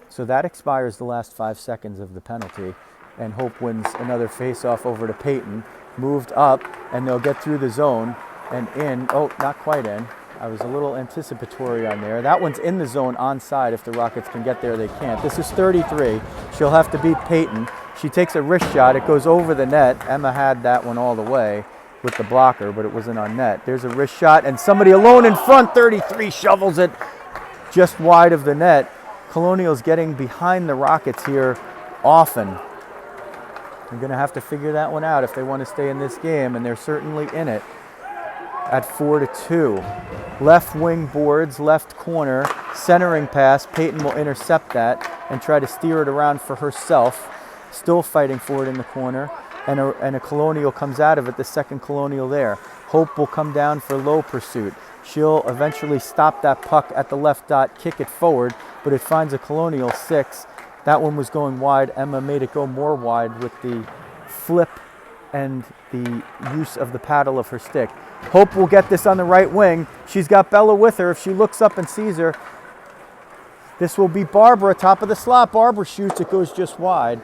So that expires the last 5 seconds of the penalty, and Hope wins another face-off over to Peyton. Moved up, and they'll get through the zone and in. Oh, not quite in. I was a little anticipatory on there. That one's in the zone onside. If the Rockets can get there, they can't. This is 33. She'll have to beat Peyton. She takes a wrist shot. It goes over the net. Emma had that one all the way with the blocker, but it wasn't on net. There's a wrist shot, and somebody alone in front. 33 shovels it just wide of the net. Colonials getting behind the Rockets here often. They're going to have to figure that one out if they want to stay in this game, and they're certainly in it at 4-2. Left wing boards, left corner, centering pass. Peyton will intercept that and try to steer it around for herself. Still fighting for it in the corner, and a Colonial comes out of it, the second Colonial there. Hope will come down for low pursuit. She'll eventually stop that puck at the left dot, kick it forward, but it finds a Colonial 6. That one was going wide. Emma made it go more wide with the flip and the use of the paddle of her stick. Hope will get this on the right wing. She's got Bella with her. If she looks up and sees her, this will be Barbara, top of the slot. Barbara shoots. It goes just wide.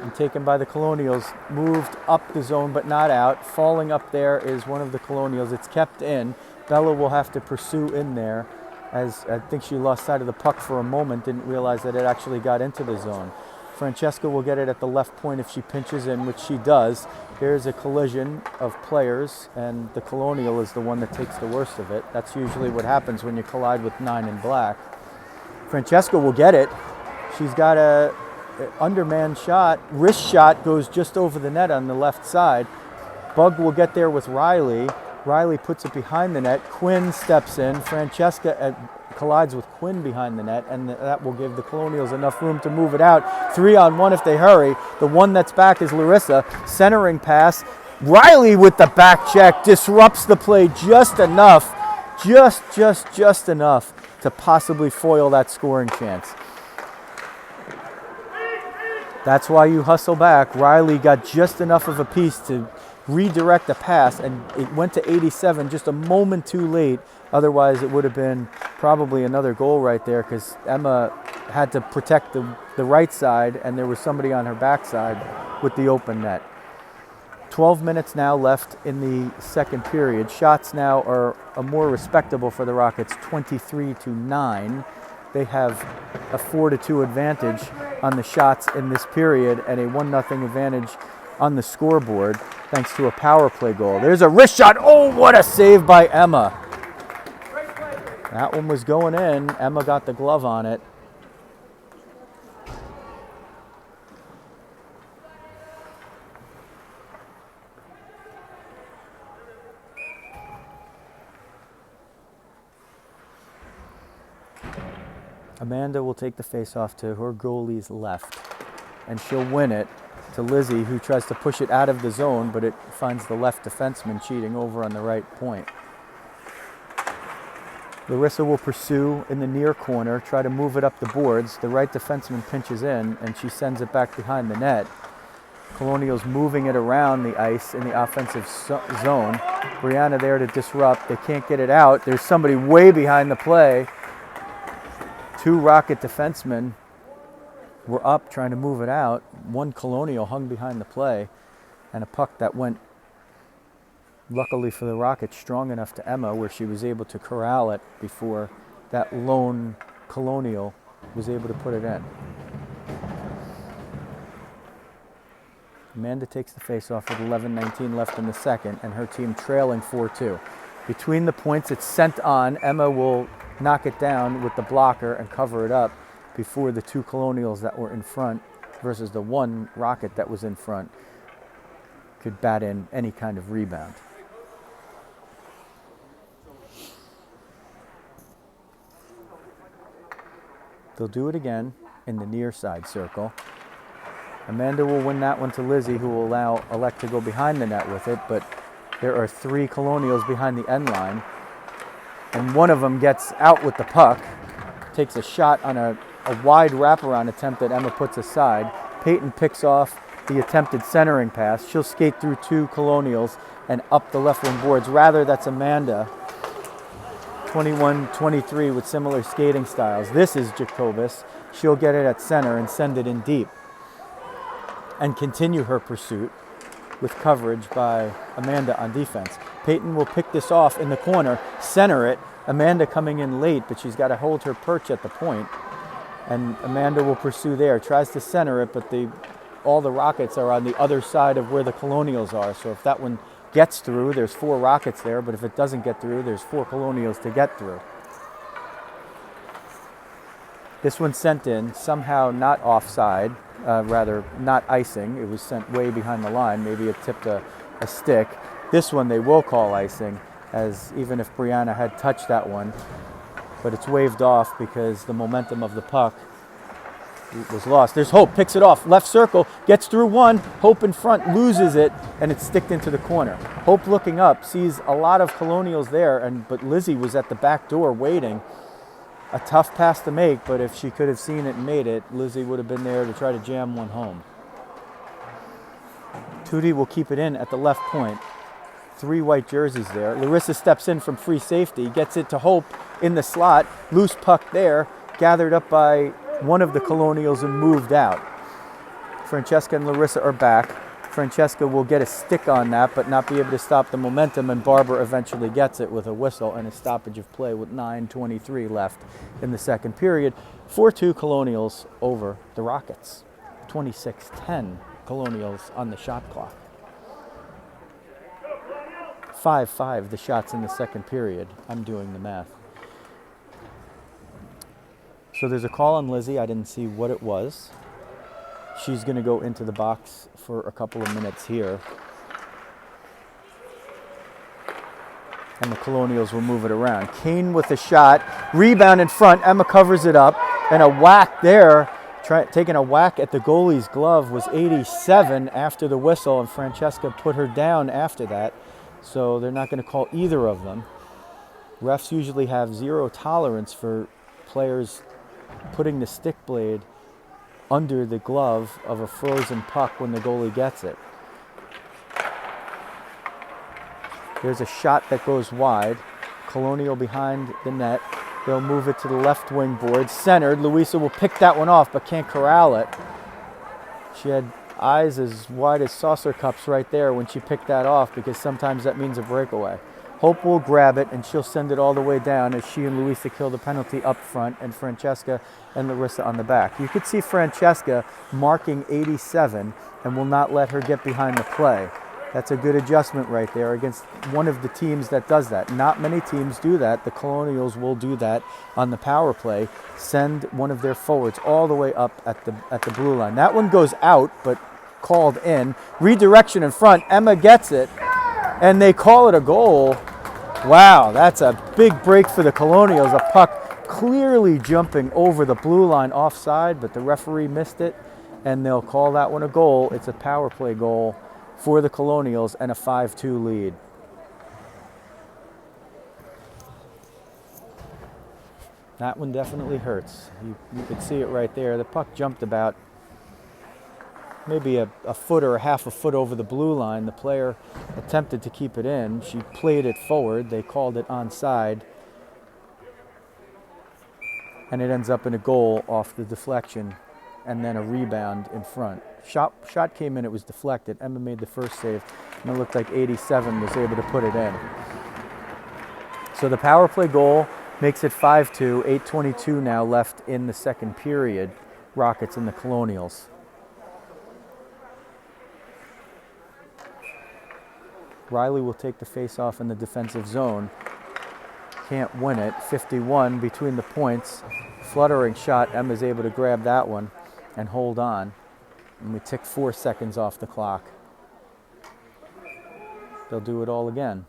And taken by the Colonials. Moved up the zone, but not out. Falling up there is one of the Colonials. It's kept in. Bella will have to pursue in there, as I think she lost sight of the puck for a moment, didn't realize that it actually got into the zone. Francesca will get it at the left point if she pinches in, which she does. Here's a collision of players, and the Colonial is the one that takes the worst of it. That's usually what happens when you collide with 9 in black. Francesca will get it. She's got a underman shot. Wrist shot goes just over the net on the left side. Bug will get there with Riley. Riley puts it behind the net. Quinn steps in. Francesca collides with Quinn behind the net, and that will give the Colonials enough room to move it out. 3-on-1 if they hurry. The one that's back is Larissa. Centering pass. Riley with the back check disrupts the play just enough, just enough to possibly foil that scoring chance. That's why you hustle back. Riley got just enough of a piece to redirect the pass, and it went to 87 just a moment too late. Otherwise, it would have been probably another goal right there, because Emma had to protect the right side, and there was somebody on her backside with the open net. 12 minutes now left in the second period. Shots now are more respectable for the Rockets, 23-9. They have a 4-2 advantage on the shots in this period and a 1-0 advantage on the scoreboard thanks to a power play goal. There's a wrist shot. Oh, what a save by Emma. That one was going in. Emma got the glove on it. Amanda will take the face-off to her goalie's left, and she'll win it to Lizzie, who tries to push it out of the zone, but it finds the left defenseman cheating over on the right point. Larissa will pursue in the near corner, try to move it up the boards. The right defenseman pinches in, and she sends it back behind the net. Colonials moving it around the ice in the offensive zone. Brianna there to disrupt. They can't get it out. There's somebody way behind the play. Two Rocket defensemen were up trying to move it out. One Colonial hung behind the play, and a puck that went, luckily for the Rockets, strong enough to Emma where she was able to corral it before that lone Colonial was able to put it in. Amanda takes the face-off with 11:19 left in the second, and her team trailing 4-2. Between the points, it's sent on. Emma will knock it down with the blocker and cover it up before the two Colonials that were in front versus the one Rocket that was in front could bat in any kind of rebound. They'll do it again in the near side circle. Amanda will win that one to Lizzie, who will elect to go behind the net with it, but there are three Colonials behind the end line, and one of them gets out with the puck, takes a shot on a wide wraparound attempt that Emma puts aside. Peyton picks off the attempted centering pass. She'll skate through two Colonials and up the left wing boards. Rather, that's Amanda, 21-23, with similar skating styles. This is Jacobus. She'll get it at center and send it in deep and continue her pursuit with coverage by Amanda on defense. Peyton will pick this off in the corner, center it. Amanda coming in late, but she's got to hold her perch at the point. And Amanda will pursue there, tries to center it, but all the Rockets are on the other side of where the Colonials are. So if that one gets through, there's four Rockets there, but if it doesn't get through, there's four Colonials to get through. This one sent in, somehow not offside, rather not icing. It was sent way behind the line. Maybe it tipped a stick. This one they will call icing, as even if Brianna had touched that one, but it's waved off because the momentum of the puck was lost. There's Hope, picks it off, left circle, gets through one, Hope in front, loses it, and it's sticked into the corner. Hope looking up, sees a lot of Colonials there, but Lizzie was at the back door waiting. A tough pass to make, but if she could have seen it and made it, Lizzie would have been there to try to jam one home. Tootie will keep it in at the left point. Three white jerseys there. Larissa steps in from free safety, gets it to Hope in the slot. Loose puck there, gathered up by one of the Colonials and moved out. Francesca and Larissa are back. Francesca will get a stick on that, but not be able to stop the momentum, and Barber eventually gets it with a whistle and a stoppage of play with 9:23 left in the second period. 4-2 Colonials over the Rockets. 26-10 Colonials on the shot clock. 5-5 the shots in the second period. I'm doing the math. So there's a call on Lizzie. I didn't see what it was. She's going to go into the box for a couple of minutes here. and the Colonials will move it around. Kane with a shot, rebound in front. Emma covers it up, and a whack there. Taking a whack at the goalie's glove was 87 after the whistle, and Francesca put her down after that. So they're not going to call either of them. Refs usually have zero tolerance for players putting the stick blade under the glove of a frozen puck when the goalie gets it. There's a shot that goes wide. Colonial behind the net. They'll move it to the left wing board. Centered. Louisa will pick that one off but can't corral it. She had eyes as wide as saucer cups right there when she picked that off, because sometimes that means a breakaway. Hope will grab it and she'll send it all the way down as she and Louisa kill the penalty up front, and Francesca and Larissa on the back. You could see Francesca marking 87 and will not let her get behind the play. That's a good adjustment right there against one of the teams that does that. Not many teams do that. The Colonials will do that on the power play. Send one of their forwards all the way up at the blue line. That one goes out, but called in. Redirection in front. Emma gets it, and they call it a goal. Wow, that's a big break for the Colonials. A puck clearly jumping over the blue line offside, but the referee missed it, and they'll call that one a goal. It's a power play goal for the Colonials and a 5-2 lead. That one definitely hurts. You could see it right there. The puck jumped about maybe a foot or a half a foot over the blue line. The player attempted to keep it in. She played it forward. They called it onside. And it ends up in a goal off the deflection and then a rebound in front. Shot came in, it was deflected. Emma made the first save, and it looked like 87 was able to put it in. So the power play goal makes it 5-2, 8:22 now left in the second period. Rockets and the Colonials. Riley will take the face-off in the defensive zone. Can't win it. 51 between the points. Fluttering shot. Emma's able to grab that one and hold on. And we tick 4 seconds off the clock. They'll do it all again.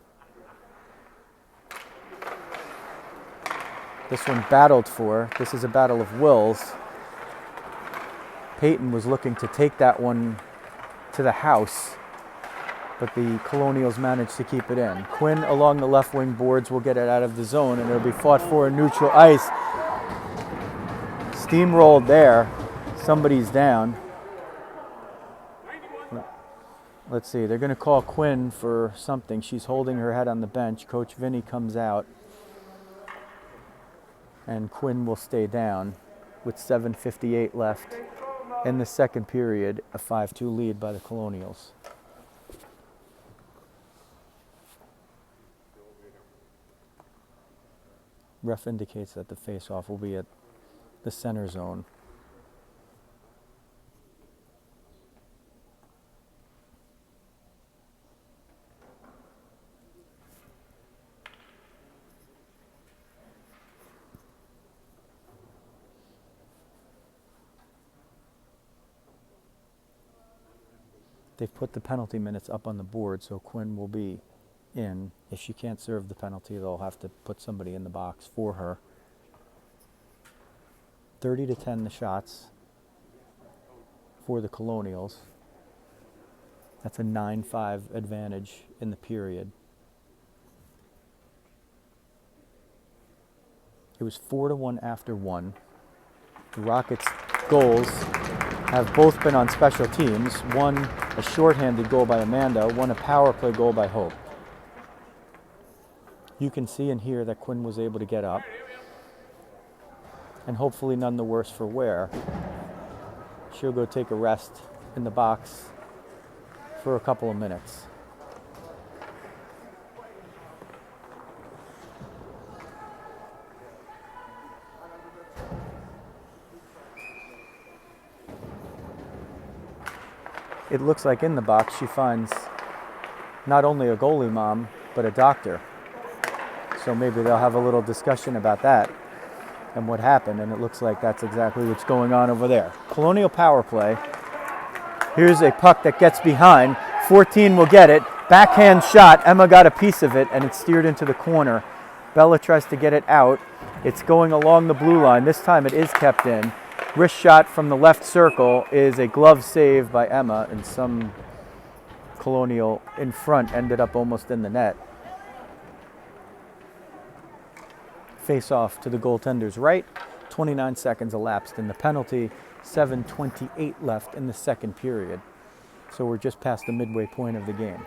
This one battled for. This is a battle of wills. Peyton was looking to take that one to the house, but the Colonials managed to keep it in. Quinn along the left wing boards will get it out of the zone, and it'll be fought for in neutral ice. Steamrolled there. Somebody's down. Let's see, they're going to call Quinn for something. She's holding her head on the bench. Coach Vinny comes out, and Quinn will stay down with 7:58 left in the second period, a 5-2 lead by the Colonials. Ref indicates that the face-off will be at the center zone. They've put the penalty minutes up on the board, so Quinn will be in. If she can't serve the penalty, they'll have to put somebody in the box for her. 30-10 the shots for the Colonials. That's a 9-5 advantage in the period. It was 4-1 after one. The Rockets' goals have both been on special teams. One a shorthanded goal by Amanda, one a power play goal by Hope. You can see and hear that Quinn was able to get up, and hopefully none the worse for wear. She'll go take a rest in the box for a couple of minutes. It looks like in the box she finds not only a goalie mom, but a doctor. So maybe they'll have a little discussion about that and what happened, and it looks like that's exactly what's going on over there. Colonial power play. Here's a puck that gets behind. 14 will get it. Backhand shot. Emma got a piece of it, and it steered into the corner. Bella tries to get it out. It's going along the blue line. This time it is kept in. Wrist shot from the left circle is a glove save by Emma, and some Colonial in front ended up almost in the net. Face off to the goaltender's right. 29 seconds elapsed in the penalty. 7:28 left in the second period. So we're just past the midway point of the game.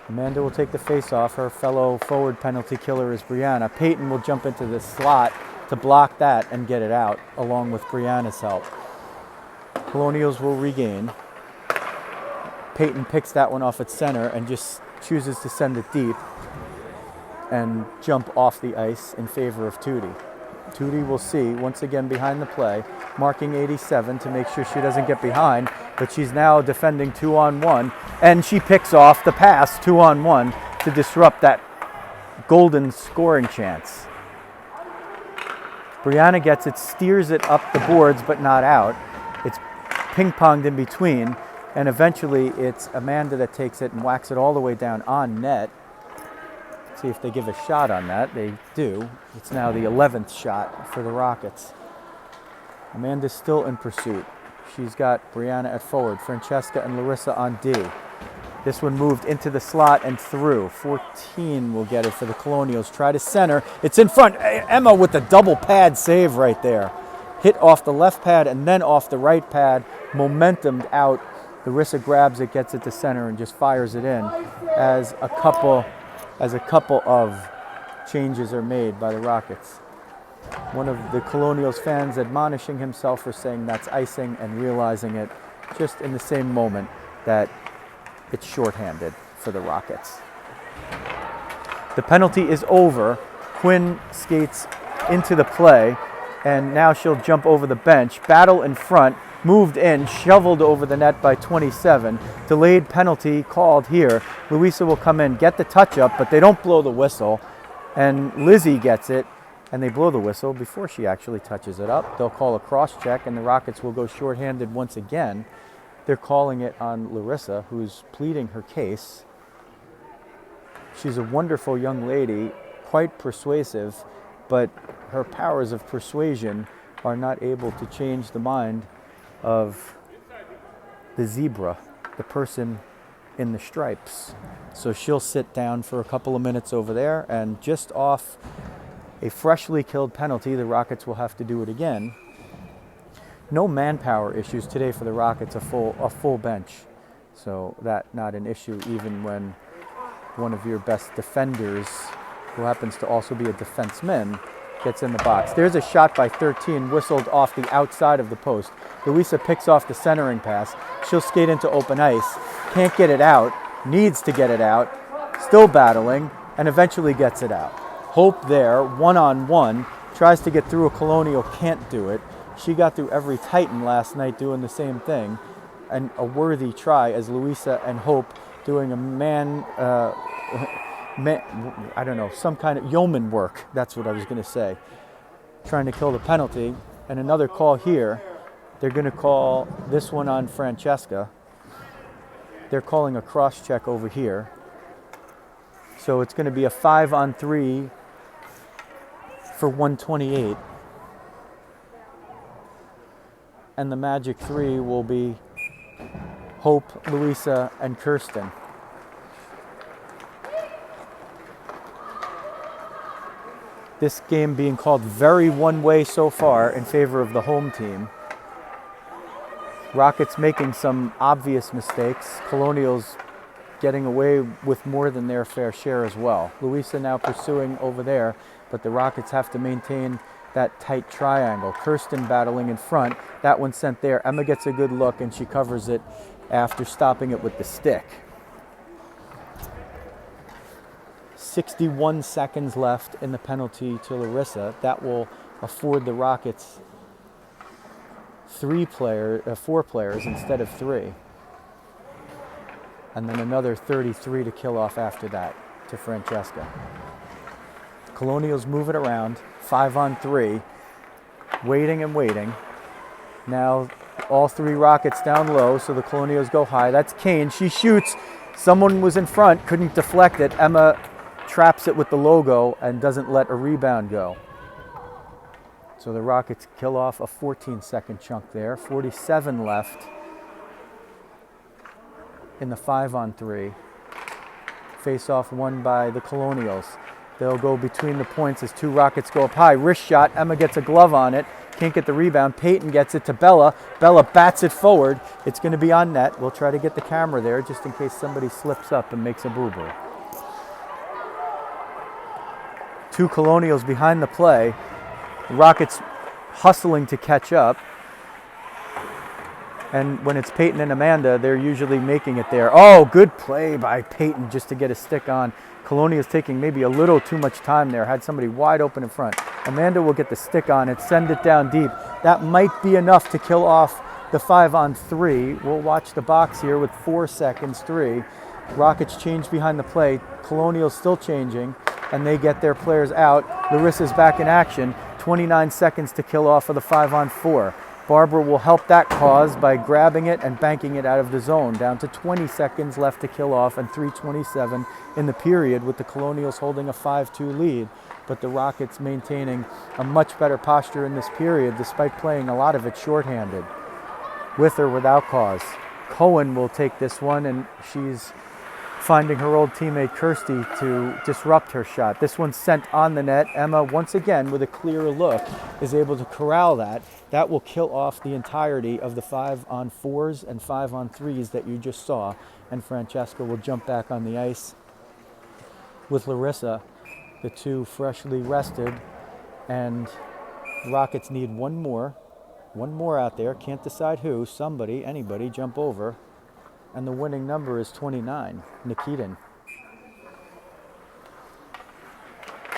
Amanda will take the face-off. Her fellow forward penalty killer is Brianna. Peyton will jump into the slot to block that and get it out, along with Brianna's help. Colonials will regain. Peyton picks that one off at center and just chooses to send it deep and jump off the ice in favor of Tootie. Tootie will see, once again behind the play, marking 87 to make sure she doesn't get behind, but she's now defending 2-on-1, and she picks off the pass 2-on-1 to disrupt that golden scoring chance. Brianna gets it, steers it up the boards, but not out. It's ping-ponged in between, and eventually it's Amanda that takes it and whacks it all the way down on net. See if they give a shot on that. They do. It's now the 11th shot for the Rockets. Amanda's still in pursuit. She's got Brianna at forward, Francesca and Larissa on D. This one moved into the slot and through. 14 will get it for the Colonials. Try to center. It's in front. Emma with the double pad save right there. Hit off the left pad and then off the right pad. Momentumed out. Larissa grabs it, gets it to center, and just fires it in as a couple of changes are made by the Rockets. One of the Colonials fans admonishing himself for saying that's icing and realizing it just in the same moment that it's shorthanded for the Rockets. The penalty is over. Quinn skates into the play, and now she'll jump over the bench. Battle in front, moved in, shoveled over the net by 27. Delayed penalty called here. Louisa will come in, get the touch up, but they don't blow the whistle. And Lizzie gets it, and they blow the whistle before she actually touches it up. They'll call a cross check, and the Rockets will go shorthanded once again. They're calling it on Larissa, who's pleading her case. She's a wonderful young lady, quite persuasive, but her powers of persuasion are not able to change the mind of the zebra, the person in the stripes. So she'll sit down for a couple of minutes over there, and just off a freshly killed penalty, the Rockets will have to do it again. No manpower issues today for the Rockets, a full bench. So that not an issue even when one of your best defenders, who happens to also be a defenseman, gets in the box. There's a shot by 13, whistled off the outside of the post. Louisa picks off the centering pass. She'll skate into open ice. Can't get it out. Needs to get it out. Still battling, and eventually gets it out. Hope there, one-on-one. Tries to get through a Colonial, can't do it. She got through every Titan last night doing the same thing. And a worthy try as Louisa and Hope doing a I don't know, some kind of yeoman work. That's what I was going to say. Trying to kill the penalty. And another call here. They're going to call this one on Francesca. They're calling a cross check over here. So it's going to be a 5-on-3 for 128. And the magic three will be Hope, Louisa, and Kirsten. This game being called very one-way so far in favor of the home team. Rockets making some obvious mistakes. Colonials getting away with more than their fair share as well. Louisa now pursuing over there, but the Rockets have to maintain that tight triangle. Kirsten battling in front. That one sent there. Emma gets a good look, and she covers it after stopping it with the stick. 61 seconds left in the penalty to Larissa. That will afford the Rockets 4 players instead of 3. And then another 33 to kill off after that to Francesca. Colonials move it around, 5-on-3, waiting and waiting. Now All three Rockets down low, so the Colonials go high. That's Kane. She shoots. Someone was in front, couldn't deflect it. Emma traps it with the logo and doesn't let a rebound go. So the Rockets kill off a 14-second chunk there. 47 left in the 5-on-3. Face-off won by the Colonials. They'll go between the points as two Rockets go up high. Wrist shot. Emma gets a glove on it. Can't get the rebound. Peyton gets it to Bella. Bella bats it forward. It's going to be on net. We'll try to get the camera there just in case somebody slips up and makes a boo-boo. Two Colonials behind the play. The Rockets hustling to catch up. And when it's Peyton and Amanda, they're usually making it there. Oh, good play by Peyton just to get a stick on. Colonials taking maybe a little too much time there. Had somebody wide open in front. Amanda will get the stick on it, send it down deep. That might be enough to kill off the 5-on-3. We'll watch the box here with 4 seconds, 3. Rockets change behind the play. Colonials still changing, and they get their players out. Larissa's back in action. 29 seconds to kill off of the 5-on-4. Barbara will help that cause by grabbing it and banking it out of the zone. Down to 20 seconds left to kill off and 3:27 in the period with the Colonials holding a 5-2 lead. But the Rockets maintaining a much better posture in this period despite playing a lot of it shorthanded, with or without cause. Cohen will take this one, and she's finding her old teammate Kirsty to disrupt her shot. This one's sent on the net. Emma, once again, with a clearer look, is able to corral that. That will kill off the entirety of the 5-on-4s and 5-on-3s that you just saw. And Francesca will jump back on the ice with Larissa, the two freshly rested. And Rockets need one more out there. Can't decide who. Somebody, anybody, jump over. And the winning number is 29, Nikitin.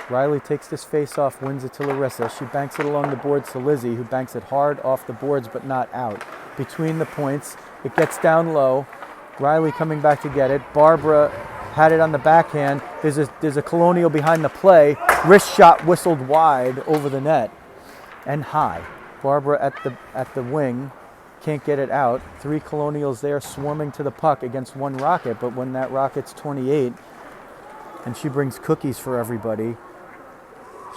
Riley takes this face-off, wins it to Larissa. She banks it along the boards to Lizzie, who banks it hard off the boards but not out. Between the points, it gets down low. Riley coming back to get it. Barbara had it on the backhand. There's a Colonial behind the play. Wrist shot whistled wide over the net and high. Barbara at the wing. Can't get it out. 3 Colonials there swarming to the puck against 1 Rocket, but when that Rocket's 28 and she brings cookies for everybody,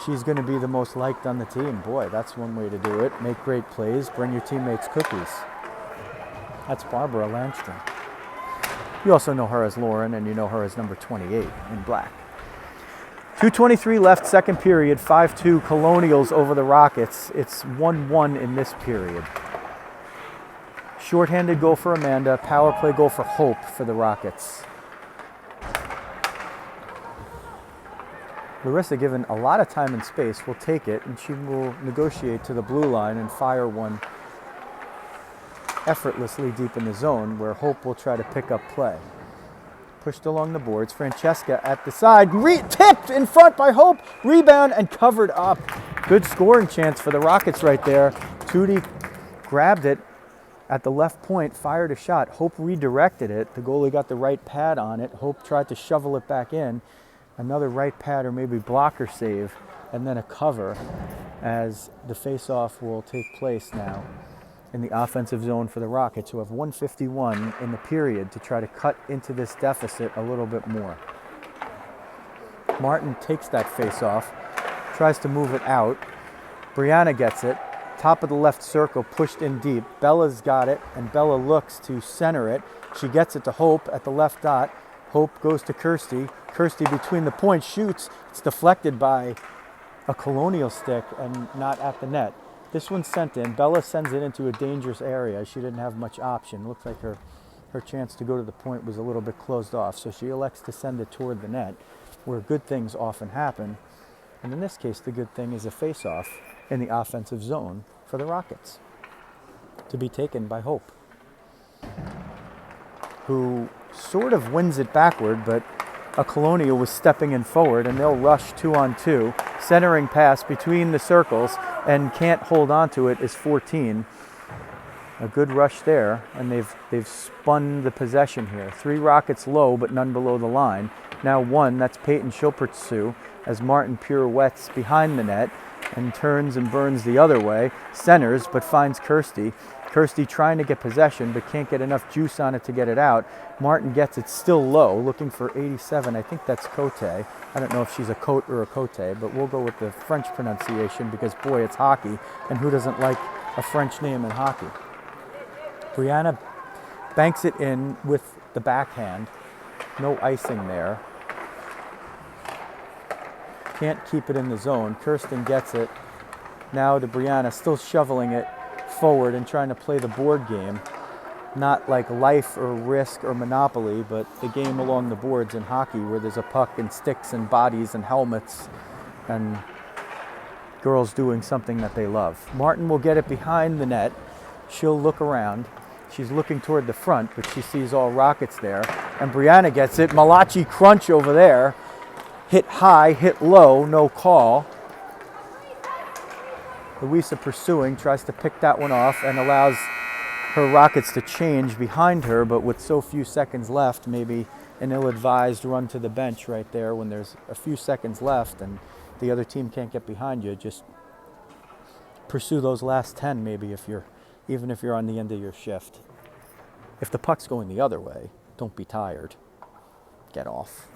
she's going to be the most liked on the team. Boy, that's one way to do it. Make great plays, bring your teammates cookies. That's Barbara Landstrom. You also know her as Lauren, and you know her as number 28 in black. 2:23 left, second period, 5-2 Colonials over the Rockets. It's 1-1 in this period. Shorthanded goal for Amanda, power play goal for Hope for the Rockets. Larissa, given a lot of time and space, will take it, and she will negotiate to the blue line and fire one effortlessly deep in the zone, where Hope will try to pick up play. Pushed along the boards. Francesca at the side, tipped in front by Hope, rebound and covered up. Good scoring chance for the Rockets right there. Tootie grabbed it at the left point, fired a shot. Hope redirected it. The goalie got the right pad on it. Hope tried to shovel it back in. Another right pad or maybe blocker save, and then a cover as the face-off will take place now in the offensive zone for the Rockets, who have 1:51 in the period to try to cut into this deficit a little bit more. Martin takes that face-off, tries to move it out. Brianna gets it. Top of the left circle, pushed in deep. Bella's got it, and Bella looks to center it. She gets it to Hope at the left dot. Hope goes to Kirsty. Kirsty between the points shoots. It's deflected by a Colonial stick and not at the net. This one's sent in. Bella sends it into a dangerous area. She didn't have much option. Looks like her chance to go to the point was a little bit closed off, so she elects to send it toward the net, where good things often happen. And in this case, the good thing is a face-off in the offensive zone for the Rockets, to be taken by Hope, who sort of wins it backward, but a Colonial was stepping in forward, and they'll rush 2-on-2. Centering pass between the circles, and can't hold on to it is 14. A good rush there, and they've spun the possession here. 3 Rockets low, but none below the line. Now 1, that's Peyton Schilpertsu, as Martin pirouettes behind the net and turns and burns the other way. Centers, but finds Kirsty. Kirsty trying to get possession, but can't get enough juice on it to get it out. Martin gets it still low, looking for 87. I think that's Cote. I don't know if she's a Cote or a Cote, but we'll go with the French pronunciation because, boy, it's hockey, and who doesn't like a French name in hockey? Brianna banks it in with the backhand. No icing there. Can't keep it in the zone. Kirsten gets it. Now to Brianna, still shoveling it forward and trying to play the board game. Not like life or risk or Monopoly, but the game along the boards in hockey where there's a puck and sticks and bodies and helmets and girls doing something that they love. Martin will get it behind the net. She'll look around. She's looking toward the front, but she sees all Rockets there. And Brianna gets it. Malachi crunch over there. Hit high, hit low, no call. Louisa pursuing, tries to pick that one off and allows her Rockets to change behind her, but with so few seconds left, maybe an ill-advised run to the bench right there when there's a few seconds left and the other team can't get behind you. Just pursue those last 10 maybe even if you're on the end of your shift. If the puck's going the other way, don't be tired. Get off.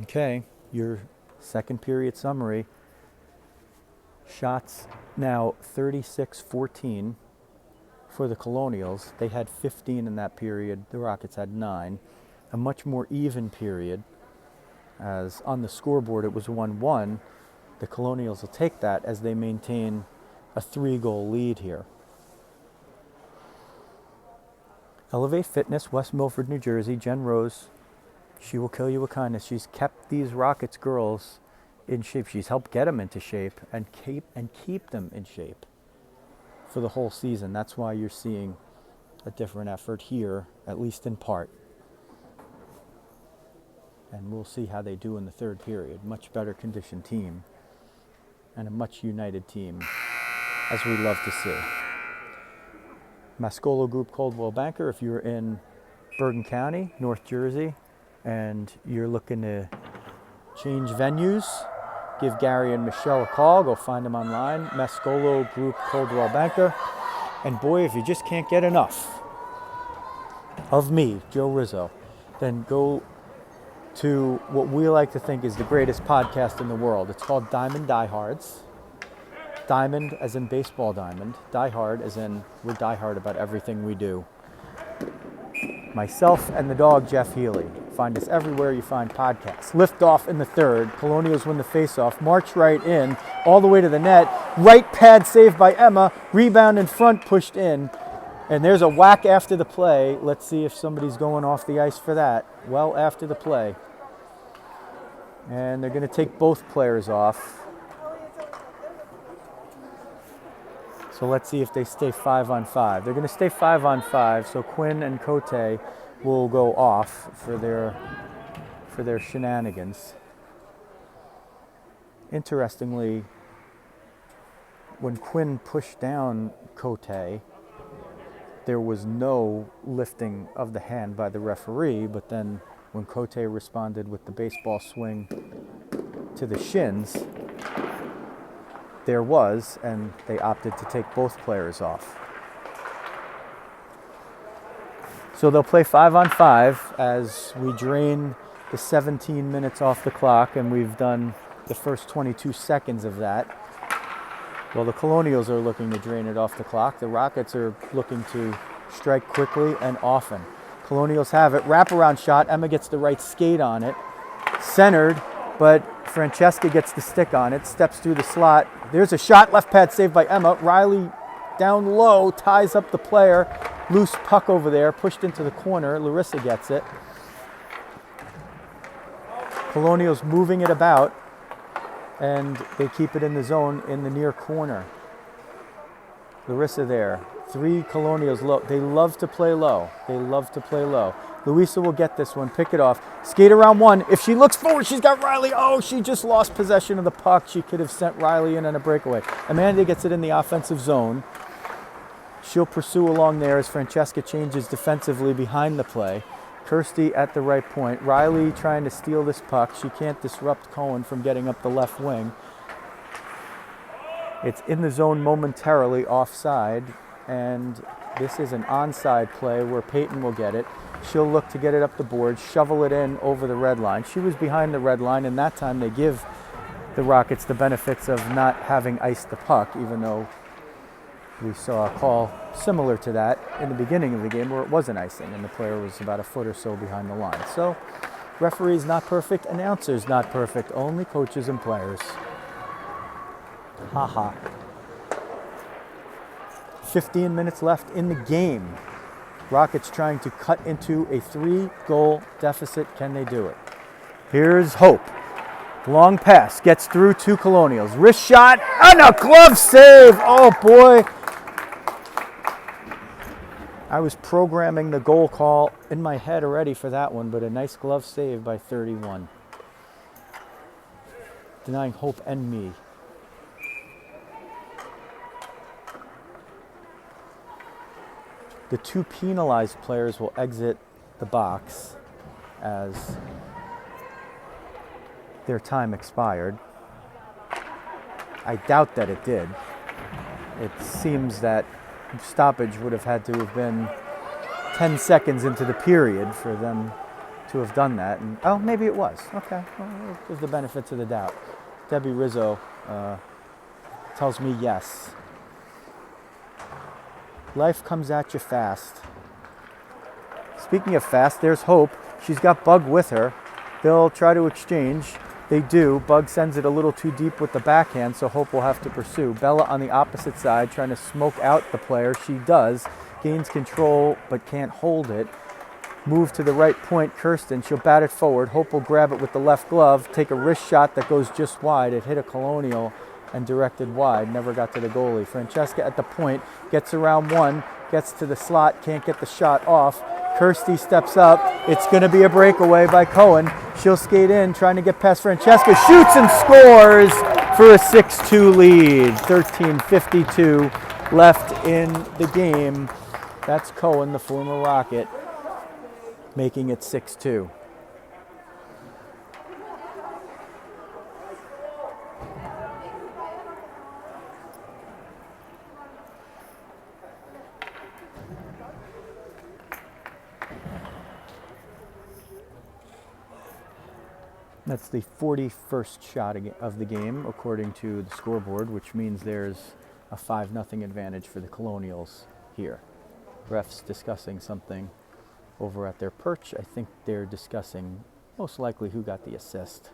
Okay, your second period summary. Shots now 36-14 for the Colonials. They had 15 in that period. The Rockets had 9. A much more even period, as on the scoreboard it was 1-1. The Colonials will take that as they maintain a 3-goal lead here. Elevate Fitness, West Milford, New Jersey. Jen Rose, she will kill you with kindness. She's kept these Rockets girls in shape. She's helped get them into shape and keep them in shape for the whole season. That's why you're seeing a different effort here, at least in part. And we'll see how they do in the third period. Much better conditioned team and a much united team, as we love to see. Mascolo Group Coldwell Banker, if you're in Bergen County, North Jersey, and you're looking to change venues, give Gary and Michelle a call. Go find them online, Mascolo Group Coldwell Banker. And boy, if you just can't get enough of me, Joe Rizzo, then go to what we like to think is the greatest podcast in the world. It's called Diamond Diehards. Diamond as in baseball diamond. Die Hard as in we're die hard about everything we do. Myself and the dog, Jeff Healy. Find us everywhere you find podcasts. Lift off in the third. Colonials win the faceoff. March right in, all the way to the net. Right pad saved by Emma. Rebound in front, pushed in. And there's a whack after the play. Let's see if somebody's going off the ice for that. Well after the play. And they're going to take both players off. So let's see if they stay 5-on-5. They're going to stay 5-on-5, so Quinn and Cote will go off for their shenanigans. Interestingly, when Quinn pushed down Cote, there was no lifting of the hand by the referee, but then when Cote responded with the baseball swing to the shins, there was, and they opted to take both players off. So they'll play 5-on-5 as we drain the 17 minutes off the clock, and we've done the first 22 seconds of that. Well, the Colonials are looking to drain it off the clock. The Rockets are looking to strike quickly and often. Colonials have it. Wraparound shot. Emma gets the right skate on it. Centered, but Francesca gets the stick on it. Steps through the slot. There's a shot. Left pad saved by Emma. Riley down low. Ties up the player. Loose puck over there. Pushed into the corner. Larissa gets it. Colonials moving it about. And they keep it in the zone in the near corner. Larissa there. 3 Colonials low. They love to play low. They love to play low. Louisa will get this one. Pick it off. Skate around one. If she looks forward, she's got Riley. Oh, she just lost possession of the puck. She could have sent Riley in on a breakaway. Amanda gets it in the offensive zone. She'll pursue along there as Francesca changes defensively behind the play. Kirsty at the right point. Riley trying to steal this puck. She can't disrupt Cohen from getting up the left wing. It's in the zone momentarily offside, and this is an onside play where Peyton will get it. She'll look to get it up the board, shovel it in over the red line. She was behind the red line, and that time they give the Rockets the benefits of not having iced the puck, even though we saw a call similar to that in the beginning of the game where it wasn't icing and the player was about a foot or so behind the line. So, referees not perfect, announcers not perfect, only coaches and players. Haha. 15 minutes left in the game. Rockets trying to cut into a 3-goal deficit. Can they do it? Here's hope. Long pass gets through to Colonials. Wrist shot and a glove save. Oh boy. I was programming the goal call in my head already for that one, but a nice glove save by 31. Denying hope and me. The 2 penalized players will exit the box as their time expired. I doubt that it did. It seems that stoppage would have had to have been 10 seconds into the period for them to have done that. And oh, maybe it was. Okay, well, there's the benefits of the doubt. Debbie Rizzo tells me yes. Life comes at you fast. Speaking of fast, there's Hope. She's got Bug with her. They'll try to exchange. They do. Bug sends it a little too deep with the backhand, so Hope will have to pursue. Bella on the opposite side trying to smoke out the player. She does. Gains control but can't hold it. Move to the right point, Kirsten. She'll bat it forward. Hope will grab it with the left glove. Take a wrist shot that goes just wide. It hit a Colonial and directed wide. Never got to the goalie. Francesca at the point. Gets around one. Gets to the slot. Can't get the shot off. Kirsty steps up. It's going to be a breakaway by Cohen. She'll skate in, trying to get past Francesca. Shoots and scores for a 6-2 lead. 13:52 left in the game. That's Cohen, the former Rocket, making it 6-2. That's the 41st shot of the game, according to the scoreboard, which means there's a 5-0 advantage for the Colonials here. Refs discussing something over at their perch. I think they're discussing most likely who got the assist.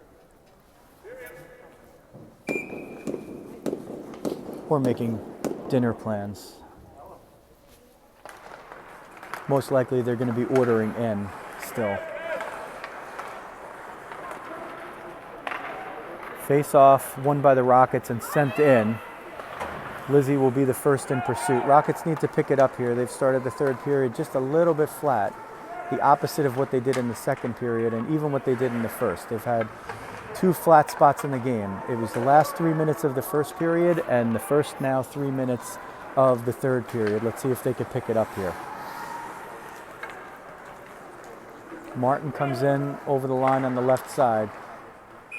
Or making dinner plans. Most likely they're going to be ordering in still. Face off, won by the Rockets and sent in. Lizzie will be the first in pursuit. Rockets need to pick it up here. They've started the third period just a little bit flat. The opposite of what they did in the second period and even what they did in the first. They've had 2 flat spots in the game. It was the last 3 minutes of the first period and the first now 3 minutes of the third period. Let's see if they can pick it up here. Martin comes in over the line on the left side.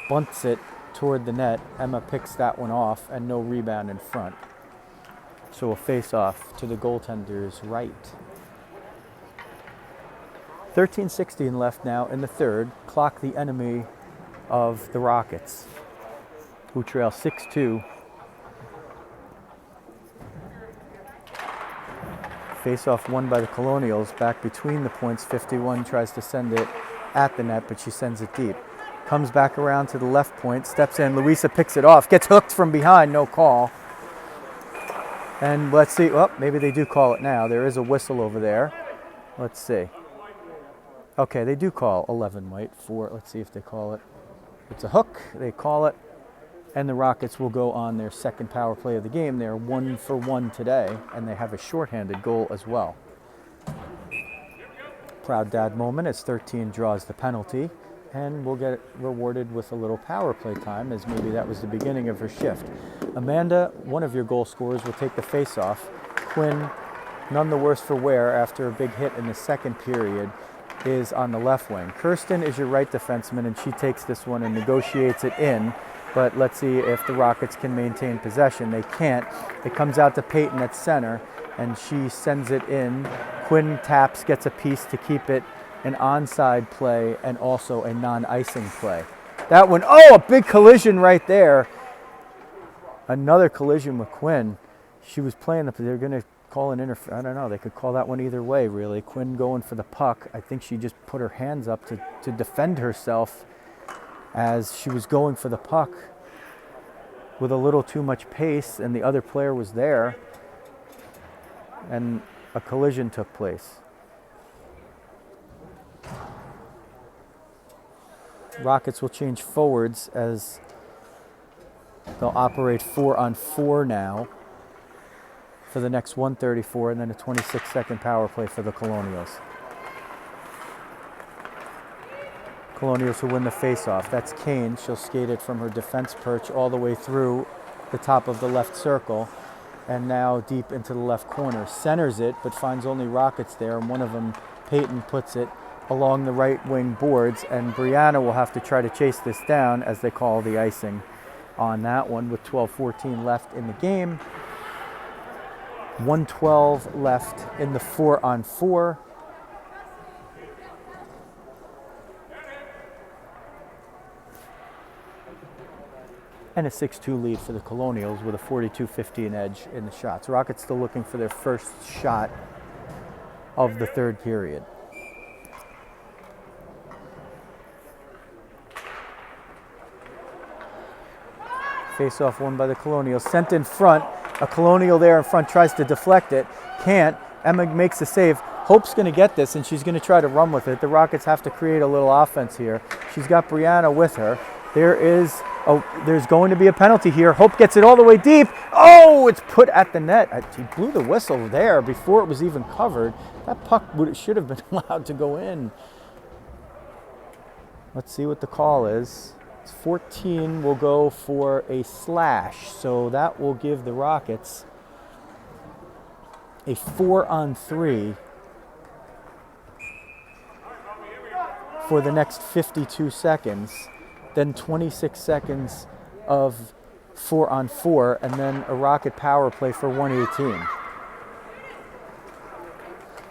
Bunts it toward the net. Emma picks that one off and no rebound in front. So a face off to the goaltender's right. 13:16 left now in the third. Clock the enemy of the Rockets, who trail 6-2. Face off won by the Colonials. Back between the points. 51 tries to send it at the net, but she sends it deep. Comes back around to the left point, steps in. Louisa picks it off, gets hooked from behind, no call. And let's see, well, maybe they do call it now. There is a whistle over there. Let's see. Okay, they do call 11, wait, 4. Let's see if they call it. It's a hook, they call it. And the Rockets will go on their second power play of the game. They're 1 for 1 today, and they have a shorthanded goal as well. Proud dad moment as 13 draws the penalty. And we'll get rewarded with a little power play time, as maybe that was the beginning of her shift. Amanda, one of your goal scorers, will take the face-off. Quinn, none the worse for wear after a big hit in the second period, is on the left wing. Kirsten is your right defenseman, and she takes this one and negotiates it in. But let's see if the Rockets can maintain possession. They can't. It comes out to Peyton at center, and she sends it in. Quinn taps, gets a piece to keep it an onside play and also a non-icing play. That one, oh, a big collision right there. Another collision with Quinn. She was playing they're going to call an interference. I don't know. They could call that one either way, really. Quinn going for the puck. I think she just put her hands up to defend herself as she was going for the puck with a little too much pace, and the other player was there, and a collision took place. Rockets will change forwards as they'll operate 4-on-4 now for the next 134, and then a 26-second power play for the Colonials. Colonials will win the face-off. That's Kane. She'll skate it from her defense perch all the way through the top of the left circle and now deep into the left corner. Centers it, but finds only Rockets there, and one of them, Peyton, puts it along the right wing boards, and Brianna will have to try to chase this down as they call the icing on that one with 12:14 left in the game. 1:12 left in the 4-on-4. And a 6-2 lead for the Colonials with a 42-15 edge in the shots. Rockets still looking for their first shot of the third period. Face-off won by the Colonials. Sent in front. A Colonial there in front tries to deflect it. Can't. Emma makes the save. Hope's going to get this, and she's going to try to run with it. The Rockets have to create a little offense here. She's got Brianna with her. There's going to be a penalty here. Hope gets it all the way deep. Oh, it's put at the net. She blew the whistle there before it was even covered. That puck should have been allowed to go in. Let's see what the call is. 14 will go for a slash, so that will give the Rockets a 4-on-3 for the next 52 seconds, then 26 seconds of 4-on-4, and then a Rocket power play for 118.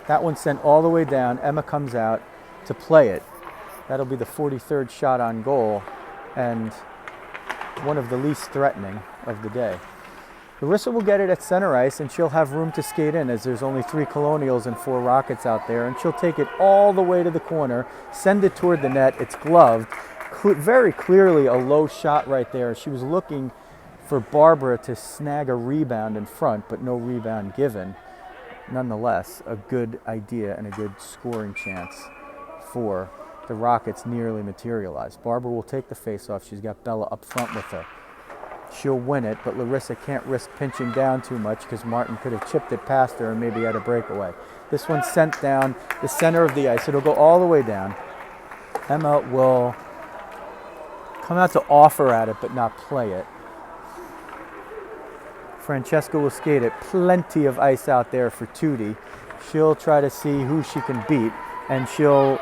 That one sent all the way down. Emma comes out to play it. That'll be the 43rd shot on goal, and one of the least threatening of the day. Larissa will get it at center ice, and she'll have room to skate in as there's only 3 Colonials and 4 Rockets out there, and she'll take it all the way to the corner, send it toward the net. It's gloved. Very clearly a low shot right there. She was looking for Barbara to snag a rebound in front, but no rebound given. Nonetheless, a good idea and a good scoring chance for the Rockets nearly materialized. Barbara will take the face-off. She's got Bella up front with her. She'll win it, but Larissa can't risk pinching down too much because Martin could have chipped it past her and maybe had a breakaway. This one's sent down the center of the ice. It'll go all the way down. Emma will come out to offer at it but not play it. Francesca will skate it. Plenty of ice out there for Tootie. She'll try to see who she can beat, and she'll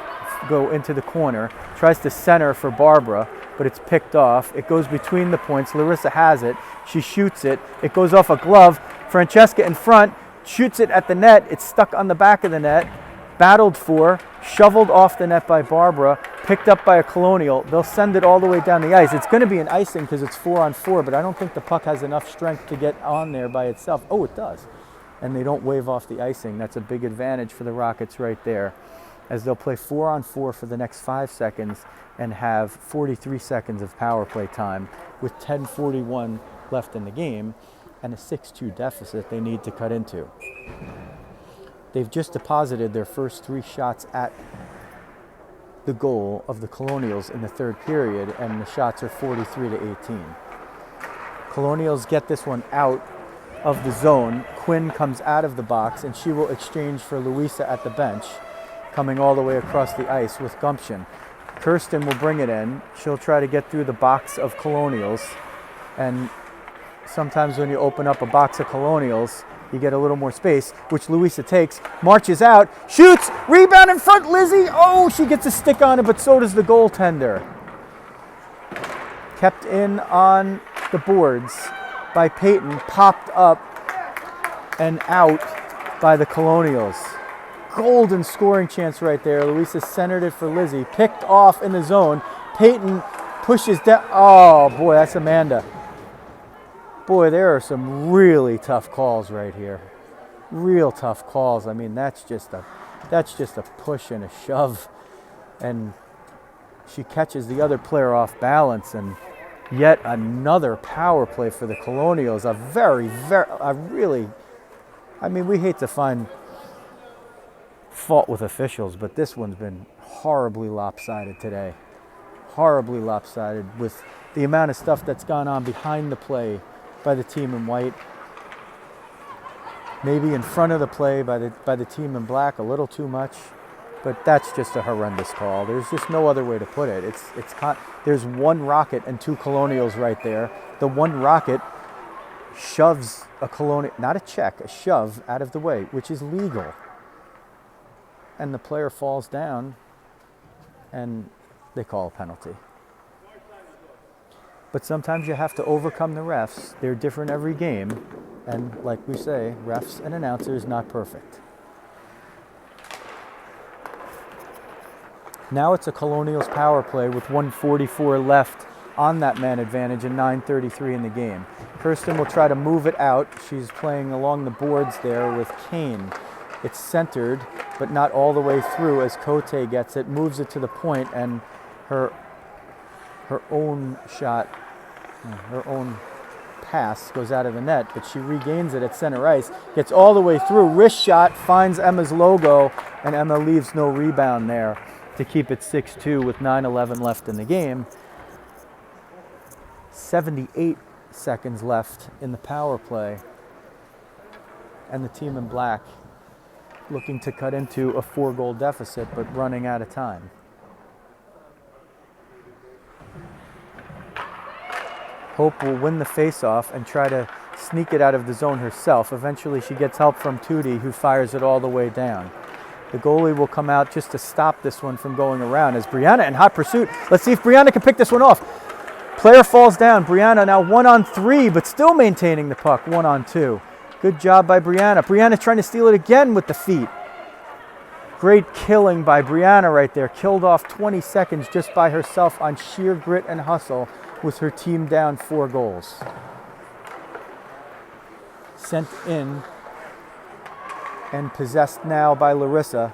go into the corner. Tries to center for Barbara, but it's picked off. It goes between the points. Larissa has it. She shoots it. It goes off a glove. Francesca in front shoots it at the net. It's stuck on the back of the net. Battled for, shoveled off the net by Barbara, picked up by a Colonial. They'll send it all the way down the ice. It's going to be an icing because it's 4-on-4, but I don't think the puck has enough strength to get on there by itself. Oh, it does. And they don't wave off the icing. That's a big advantage for the Rockets right there, as they'll play 4-on-4 for the next 5 seconds and have 43 seconds of power play time with 10:41 left in the game and a 6-2 deficit they need to cut into. They've just deposited their first 3 shots at the goal of the Colonials in the third period, and the shots are 43-18. Colonials get this one out of the zone. Quinn comes out of the box, and she will exchange for Louisa at the bench, coming all the way across the ice with gumption. Kirsten will bring it in. She'll try to get through the box of Colonials, and sometimes when you open up a box of Colonials, you get a little more space, which Louisa takes, marches out, shoots, rebound in front, Lizzie. Oh, she gets a stick on it, but so does the goaltender. kept in on the boards by Peyton, popped up and out by the Colonials. Golden scoring chance right there. Louisa centered it for Lizzie. Picked off in the zone. Peyton pushes down. Oh, boy, that's Amanda. Boy, there are some really tough calls right here. Real tough calls. I mean, that's just a push and a shove. And she catches the other player off balance, and yet another power play for the Colonials. We hate to find fault with officials, but this one's been horribly lopsided today. Horribly lopsided with the amount of stuff that's gone on behind the play by the team in white. Maybe in front of the play by the team in black a little too much, but that's just a horrendous call. There's just no other way to put it. There's one Rocket and two Colonials right there. The one Rocket shoves a Colonial, not a check, a shove out of the way, which is legal. And the player falls down and they call a penalty. But sometimes you have to overcome the refs. They're different every game. And like we say, refs and announcers not perfect. Now it's a Colonials power play with 1:44 left on that man advantage and 9:33 in the game. Kirsten will try to move it out. She's playing along the boards there with Kane. It's centered, but not all the way through as Cote gets it, moves it to the point, and her own shot, her own pass goes out of the net, but she regains it at center ice, gets all the way through, wrist shot, finds Emma's logo, and Emma leaves no rebound there to keep it 6-2 with 9:11 left in the game. 78 seconds left in the power play, and the team in black looking to cut into a 4-goal deficit, but running out of time. Hope will win the face-off and try to sneak it out of the zone herself. Eventually she gets help from Tootie, who fires it all the way down. The goalie will come out just to stop this one from going around as Brianna in hot pursuit. Let's see if Brianna can pick this one off. Player falls down. Brianna now 1-on-3, but still maintaining the puck 1-on-2. Good job by Brianna. Brianna trying to steal it again with the feet. Great killing by Brianna right there. Killed off 20 seconds just by herself on sheer grit and hustle with her team down 4 goals. Sent in and possessed now by Larissa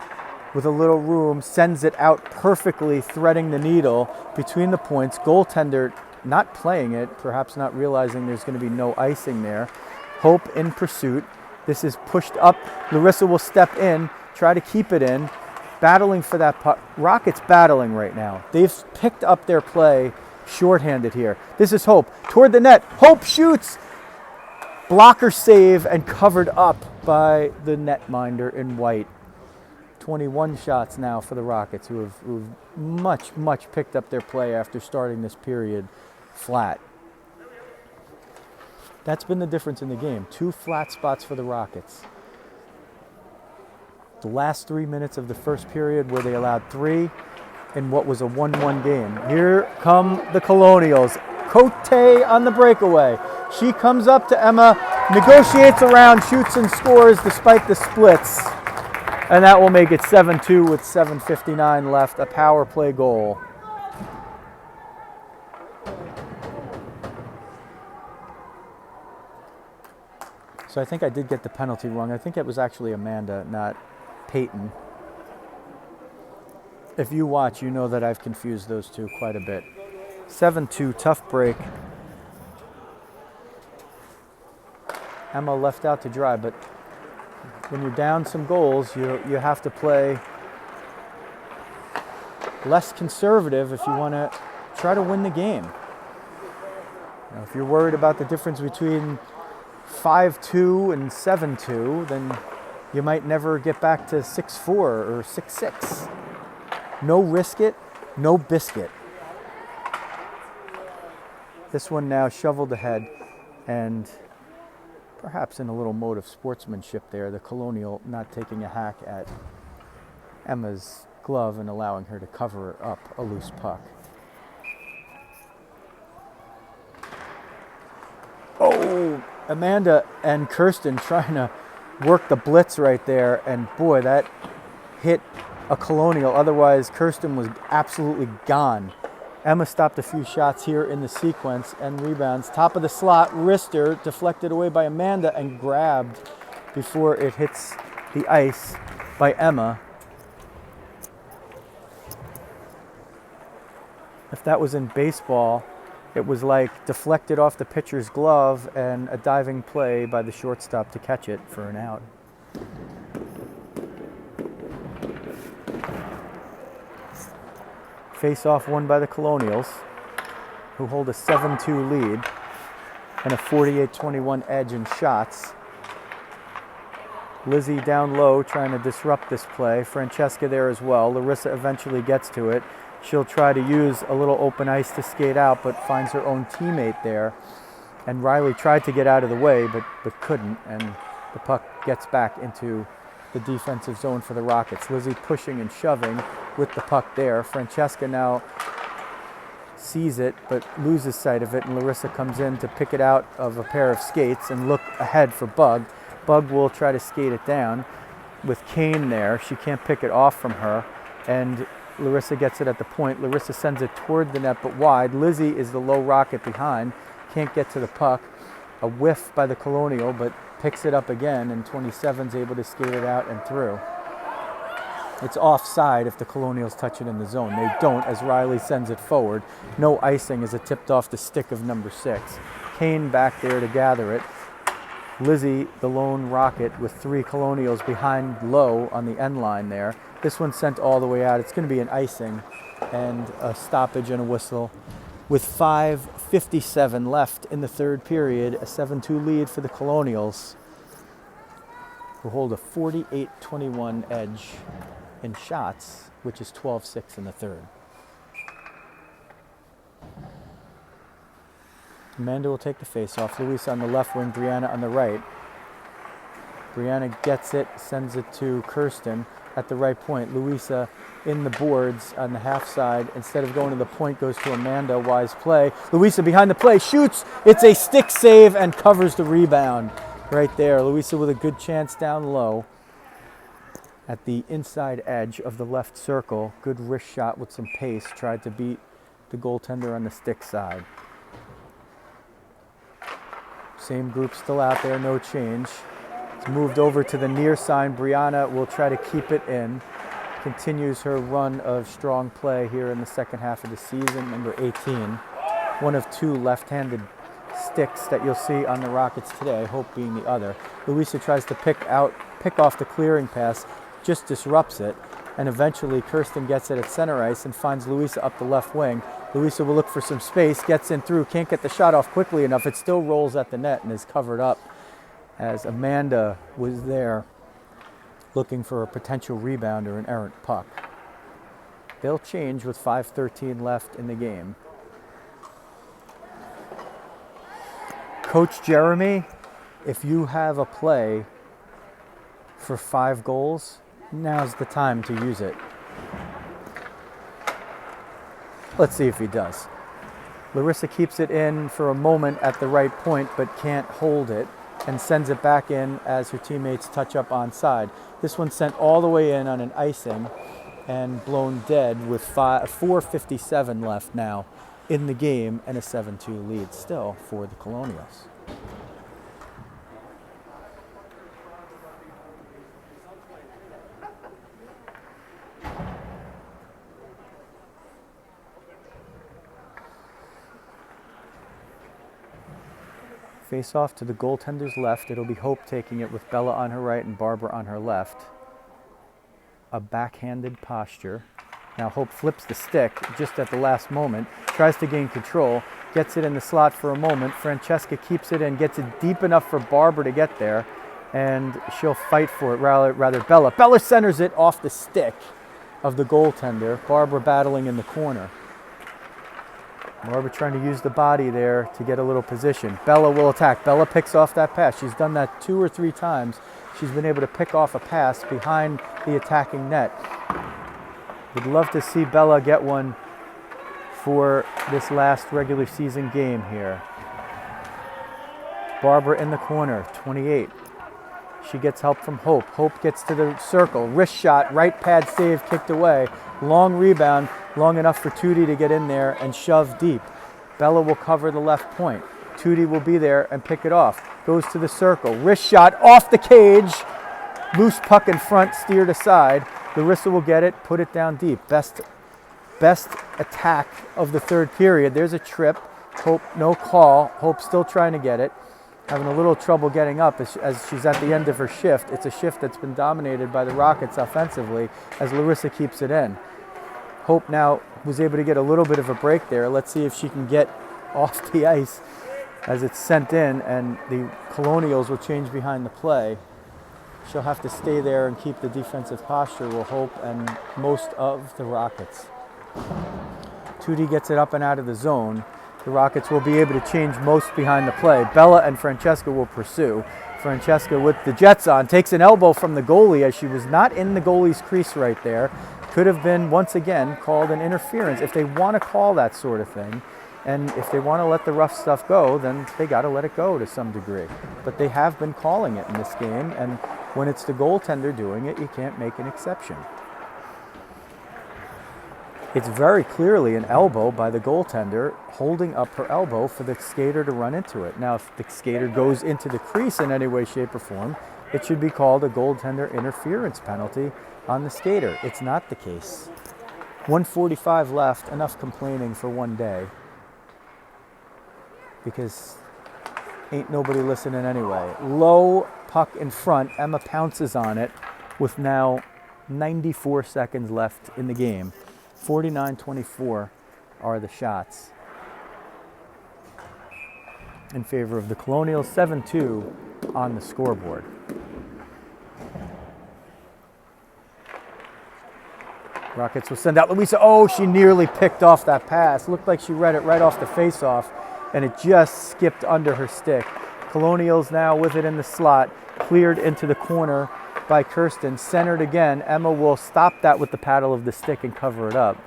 with a little room. Sends it out perfectly, threading the needle between the points. Goaltender not playing it, perhaps not realizing there's going to be no icing there. Hope in pursuit. This is pushed up. Larissa will step in, try to keep it in, battling for that puck. Rockets battling right now. They've picked up their play shorthanded here. This is Hope toward the net. Hope shoots. Blocker save and covered up by the netminder in white. 21 shots now for the Rockets, who've much picked up their play after starting this period flat. That's been the difference in the game. 2 flat spots for the Rockets. The last 3 minutes of the first period where they allowed 3 in what was a 1-1 game. Here come the Colonials. Cote on the breakaway. She comes up to Emma, negotiates around, shoots and scores despite the splits. And that will make it 7-2 with 7:59 left, a power play goal. So I think I did get the penalty wrong. I think it was actually Amanda, not Peyton. If you watch, you know that I've confused those two quite a bit. 7-2, tough break. Emma left out to dry, but when you're down some goals, you have to play less conservative if you want to try to win the game. Now, if you're worried about the difference between 5-2 and 7-2, then you might never get back to 6-4 or 6-6. No risk it, no biscuit. This one now shoveled ahead, and perhaps in a little mode of sportsmanship there, the Colonial not taking a hack at Emma's glove and allowing her to cover up a loose puck. Oh, Amanda and Kirsten trying to work the blitz right there, and boy, that hit a Colonial. Otherwise, Kirsten was absolutely gone. Emma stopped a few shots here in the sequence and rebounds. Top of the slot, wrister deflected away by Amanda and grabbed before it hits the ice by Emma. If that was in baseball, it was like deflected off the pitcher's glove and a diving play by the shortstop to catch it for an out. Face-off won by the Colonials, who hold a 7-2 lead and a 48-21 edge in shots. Lizzie down low trying to disrupt this play. Francesca there as well. Larissa eventually gets to it. She'll try to use a little open ice to skate out, but finds her own teammate there. And Riley tried to get out of the way, but couldn't, and the puck gets back into the defensive zone for the Rockets. Lizzie pushing and shoving with the puck there. Francesca now sees it, but loses sight of it, and Larissa comes in to pick it out of a pair of skates and look ahead for Bug. Bug will try to skate it down with Kane there. She can't pick it off from her, and Larissa gets it at the point. Larissa sends it toward the net, but wide. Lizzie is the low rocket behind, can't get to the puck. A whiff by the Colonial, but picks it up again, and 27's able to skate it out and through. It's offside if the Colonials touch it in the zone. They don't, as Riley sends it forward. No icing as it tipped off the stick of number 6. Kane back there to gather it. Lizzie, the lone rocket, with 3 Colonials behind low on the end line there. This one sent all the way out. It's going to be an icing and a stoppage and a whistle. With 5:57 left in the third period, a 7-2 lead for the Colonials, who hold a 48-21 edge in shots, which is 12-6 in the third. Amanda will take the face-off. Louisa on the left wing, Brianna on the right. Brianna gets it, sends it to Kirsten at the right point. Louisa in the boards on the half side. Instead of going to the point, goes to Amanda. Wise play. Louisa behind the play, shoots. It's a stick save and covers the rebound right there. Louisa with a good chance down low at the inside edge of the left circle. Good wrist shot with some pace. Tried to beat the goaltender on the stick side. Same group still out there, no change. It's moved over to the near side. Brianna will try to keep it in. Continues her run of strong play here in the second half of the season. Number 18, one of 2 left-handed sticks that you'll see on the Rockets today, Hope being the other. Louisa tries to pick off the clearing pass, just disrupts it, and eventually Kirsten gets it at center ice and finds Louisa up the left wing. Louisa will look for some space, gets in through, can't get the shot off quickly enough. It still rolls at the net and is covered up as Amanda was there looking for a potential rebound or an errant puck. They'll change with 5:13 left in the game. Coach Jeremy, if you have a play for 5 goals, now's the time to use it. Let's see if he does. Larissa keeps it in for a moment at the right point, but can't hold it, and sends it back in as her teammates touch up onside. This one sent all the way in on an icing and blown dead with 4:57 left now in the game, and a 7-2 lead still for the Colonials. Face off to the goaltender's left. It'll be Hope taking it with Bella on her right and Barbara on her left. A backhanded posture. Now Hope flips the stick just at the last moment, tries to gain control, gets it in the slot for a moment. Francesca keeps it in, gets it deep enough for Barbara to get there, and she'll fight for it, rather Bella. Bella centers it off the stick of the goaltender. Barbara battling in the corner. Barbara trying to use the body there to get a little position. Bella will attack. Bella picks off that pass. She's done that 2 or 3 times. She's been able to pick off a pass behind the attacking net. Would love to see Bella get one for this last regular season game here. Barbara in the corner, 28. She gets help from Hope. Hope gets to the circle. Wrist shot, right pad save, kicked away. Long rebound, long enough for Tootie to get in there and shove deep. Bella will cover the left point. Tootie will be there and pick it off. Goes to the circle. Wrist shot off the cage. Loose puck in front, steered aside. Larissa will get it, put it down deep. Best attack of the third period. There's a trip. Hope, no call. Hope still trying to get it. Having a little trouble getting up as she's at the end of her shift. It's a shift that's been dominated by the Rockets offensively as Larissa keeps it in. Hope now was able to get a little bit of a break there. Let's see if she can get off the ice as it's sent in, and the Colonials will change behind the play. She'll have to stay there and keep the defensive posture, will Hope and most of the Rockets. Tootie gets it up and out of the zone. The Rockets will be able to change most behind the play. Bella and Francesca will pursue. Francesca with the Jets on takes an elbow from the goalie as she was not in the goalie's crease right there. Could have been, once again, called an interference. If they want to call that sort of thing, and if they want to let the rough stuff go, then they got to let it go to some degree. But they have been calling it in this game, and when it's the goaltender doing it, you can't make an exception. It's very clearly an elbow by the goaltender holding up her elbow for the skater to run into it. Now, if the skater goes into the crease in any way, shape, or form, it should be called a goaltender interference penalty on the skater. It's not the case. 1:45 left, enough complaining for one day, because ain't nobody listening anyway. Low puck in front, Emma pounces on it with now 94 seconds left in the game. 49-24 are the shots in favor of the Colonials, 7-2 on the scoreboard. Rockets will send out Louisa. Oh, she nearly picked off that pass. Looked like she read it right off the face-off, and it just skipped under her stick. Colonials now with it in the slot, cleared into the corner by Kirsten, centered again. Emma will stop that with the paddle of the stick and cover it up.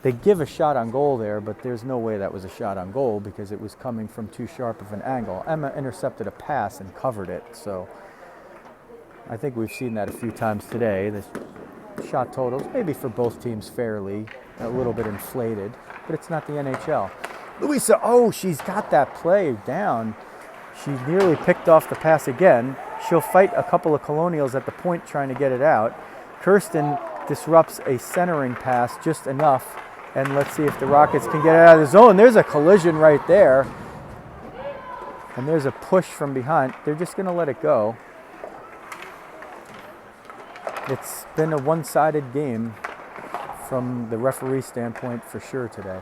They give a shot on goal there, but there's no way that was a shot on goal because it was coming from too sharp of an angle. Emma intercepted a pass and covered it, so I think we've seen that a few times today. The shot totals, maybe for both teams fairly, a little bit inflated, but it's not the NHL. Louisa, oh, she's got that play down. She nearly picked off the pass again. She'll fight a couple of Colonials at the point trying to get it out. Kirsten disrupts a centering pass just enough, and let's see if the Rockets can get it out of the zone. There's a collision right there, and there's a push from behind. They're just going to let it go. It's been a one-sided game from the referee standpoint for sure today.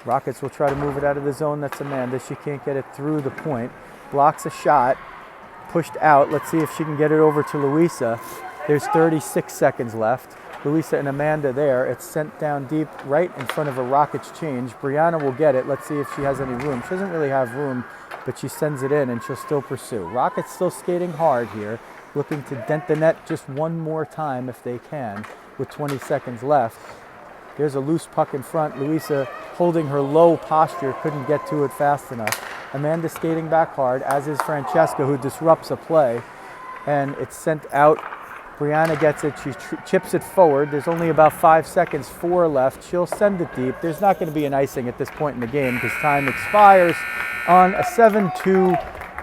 Rockets will try to move it out of the zone. That's Amanda. She can't get it through the point. Blocks a shot. Pushed out. Let's see if she can get it over to Louisa. There's 36 seconds left. Louisa and Amanda there. It's sent down deep right in front of a Rockets change. Brianna will get it. Let's see if she has any room. She doesn't really have room, but she sends it in and she'll still pursue. Rockets still skating hard here, looking to dent the net just one more time if they can with 20 seconds left. There's a loose puck in front. Louisa holding her low posture, couldn't get to it fast enough. Amanda skating back hard, as is Francesca, who disrupts a play. And it's sent out. Brianna gets it. She chips it forward. There's only about 5 seconds, 4 left. She'll send it deep. There's not going to be an icing at this point in the game because time expires on a 7-2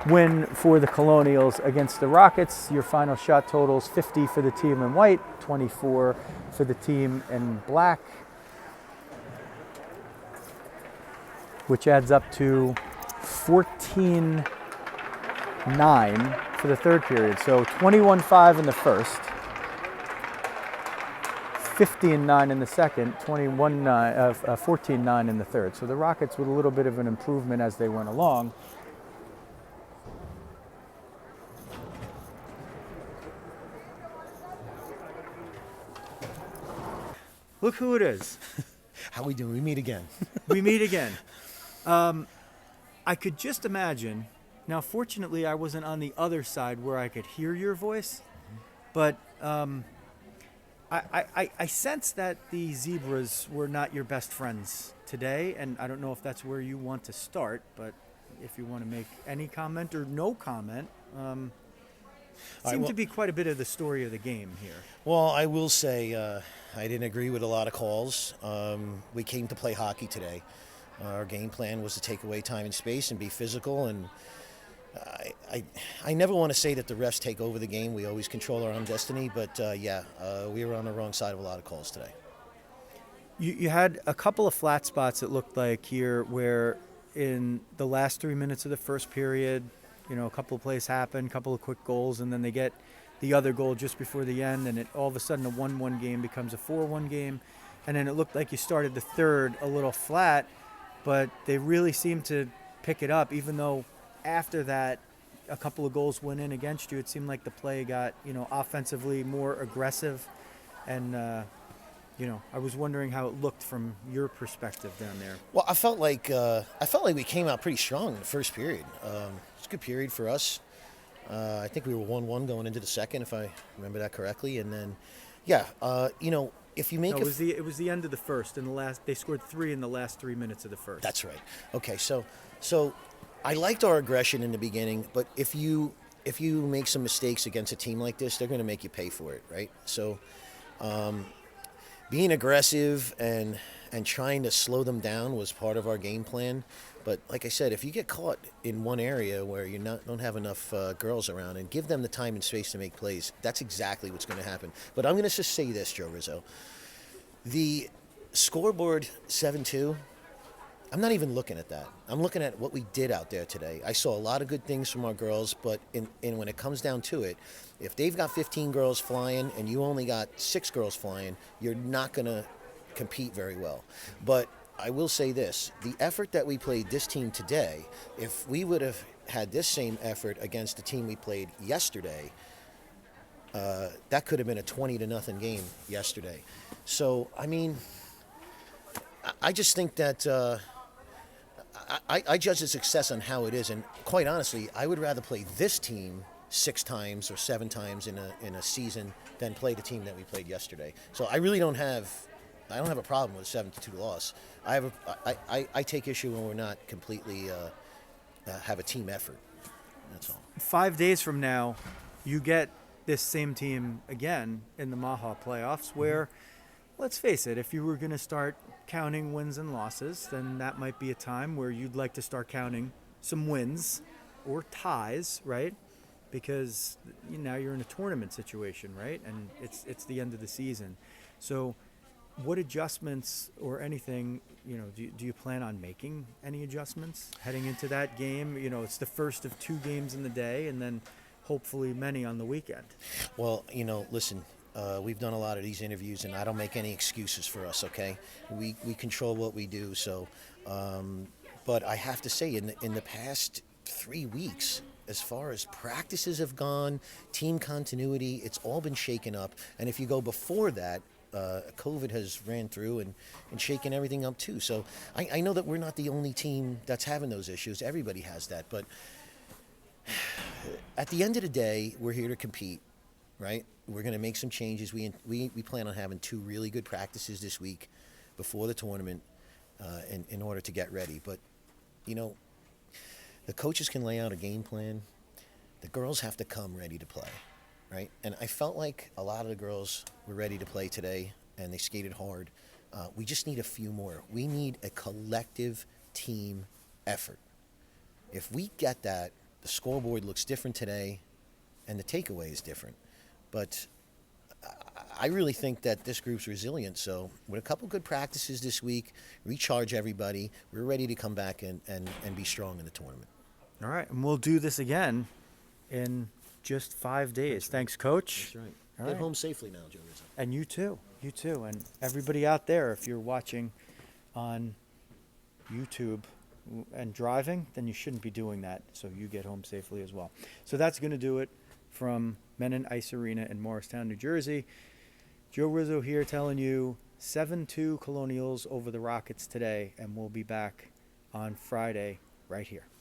win for the Colonials against the Rockets. Your final shot totals 50 for the team in white, 24 for the team in black, which adds up to 14-9 for the third period. So 21-5 in the first, 15-9 in the second, 14-9 in the third. So the Rockets with a little bit of an improvement as they went along. Look who it is. How we doing? We meet again. We meet again. I could just imagine. Now, fortunately, I wasn't on the other side where I could hear your voice, but I sense that the Zebras were not your best friends today, and I don't know if that's where you want to start, but if you want to make any comment or no comment, All right, seemed well, to be quite a bit of the story of the game here. well, I will say I didn't agree with a lot of calls. We came to play hockey today. Our game plan was to take away time and space and be physical. And I never want to say that the refs take over the game. We always control our own destiny. But we were on the wrong side of a lot of calls today. You had a couple of flat spots, it looked like here, where in the last 3 minutes of the first period, a couple of plays happen, a couple of quick goals, and then they get the other goal just before the end, and it all of a sudden a 1-1 game becomes a 4-1 game. And then it looked like you started the third a little flat, but they really seemed to pick it up, even though after that a couple of goals went in against you. It seemed like the play got, offensively more aggressive, and I was wondering how it looked from your perspective down there. Well, I felt like we came out pretty strong in the first period. It's a good period for us. I think we were 1-1 going into the second, if I remember that correctly. And then, if you make No, it was the end of the first. In the last, they scored 3 in the last 3 minutes of the first. That's right. Okay, so I liked our aggression in the beginning, but if you make some mistakes against a team like this, they're going to make you pay for it, right? So, being aggressive and trying to slow them down was part of our game plan. But like I said, if you get caught in one area where you don't have enough girls around and give them the time and space to make plays, that's exactly what's going to happen. But I'm going to just say this, Joe Rizzo. The scoreboard 7-2, I'm not even looking at that. I'm looking at what we did out there today. I saw a lot of good things from our girls, but when it comes down to it, if they've got 15 girls flying and you only got 6 girls flying, you're not going to compete very well. But I will say this, the effort that we played this team today, if we would have had this same effort against the team we played yesterday, that could have been a 20-0 game yesterday. So, I mean, I just think that I judge the success on how it is, and quite honestly, I would rather play this team 6 times or 7 times in a season than play the team that we played yesterday. So I really don't have a problem with a 7-2 loss. I take issue when we're not completely have a team effort. That's all. 5 days from now, you get this same team again in the Maha playoffs, where, let's face it, if you were going to start counting wins and losses, then that might be a time where you'd like to start counting some wins or ties, right? Because now you're in a tournament situation, right? And it's the end of the season. So what adjustments or anything, do you plan on making any adjustments heading into that game? It's the first of 2 games in the day, and then hopefully many on the weekend. Well, listen, we've done a lot of these interviews, and I don't make any excuses for us, okay? We control what we do, so. But I have to say, in the past 3 weeks, as far as practices have gone, team continuity, it's all been shaken up. And if you go before that, COVID has ran through and shaken everything up too. So I know that we're not the only team that's having those issues. Everybody has that. But at the end of the day, we're here to compete, right? We're going to make some changes. We plan on having 2 really good practices this week before the tournament in order to get ready. But, the coaches can lay out a game plan. The girls have to come ready to play, right? And I felt like a lot of the girls were ready to play today, and they skated hard. We just need a few more. We need a collective team effort. If we get that, the scoreboard looks different today, and the takeaway is different. But I really think that this group's resilient. So with a couple good practices this week, recharge everybody, we're ready to come back and be strong in the tournament. All right, and we'll do this again in just 5 days. Thanks, Coach. That's right. All Get right. home safely now, Joe Rizzo. And you too, and everybody out there, if you're watching on YouTube and driving, then you shouldn't be doing that, so you get home safely as well. So that's going to do it from Mennen Ice Arena in Morristown, New Jersey. Joe Rizzo here telling you 7-2 Colonials over the Rockets today, and we'll be back on Friday right here.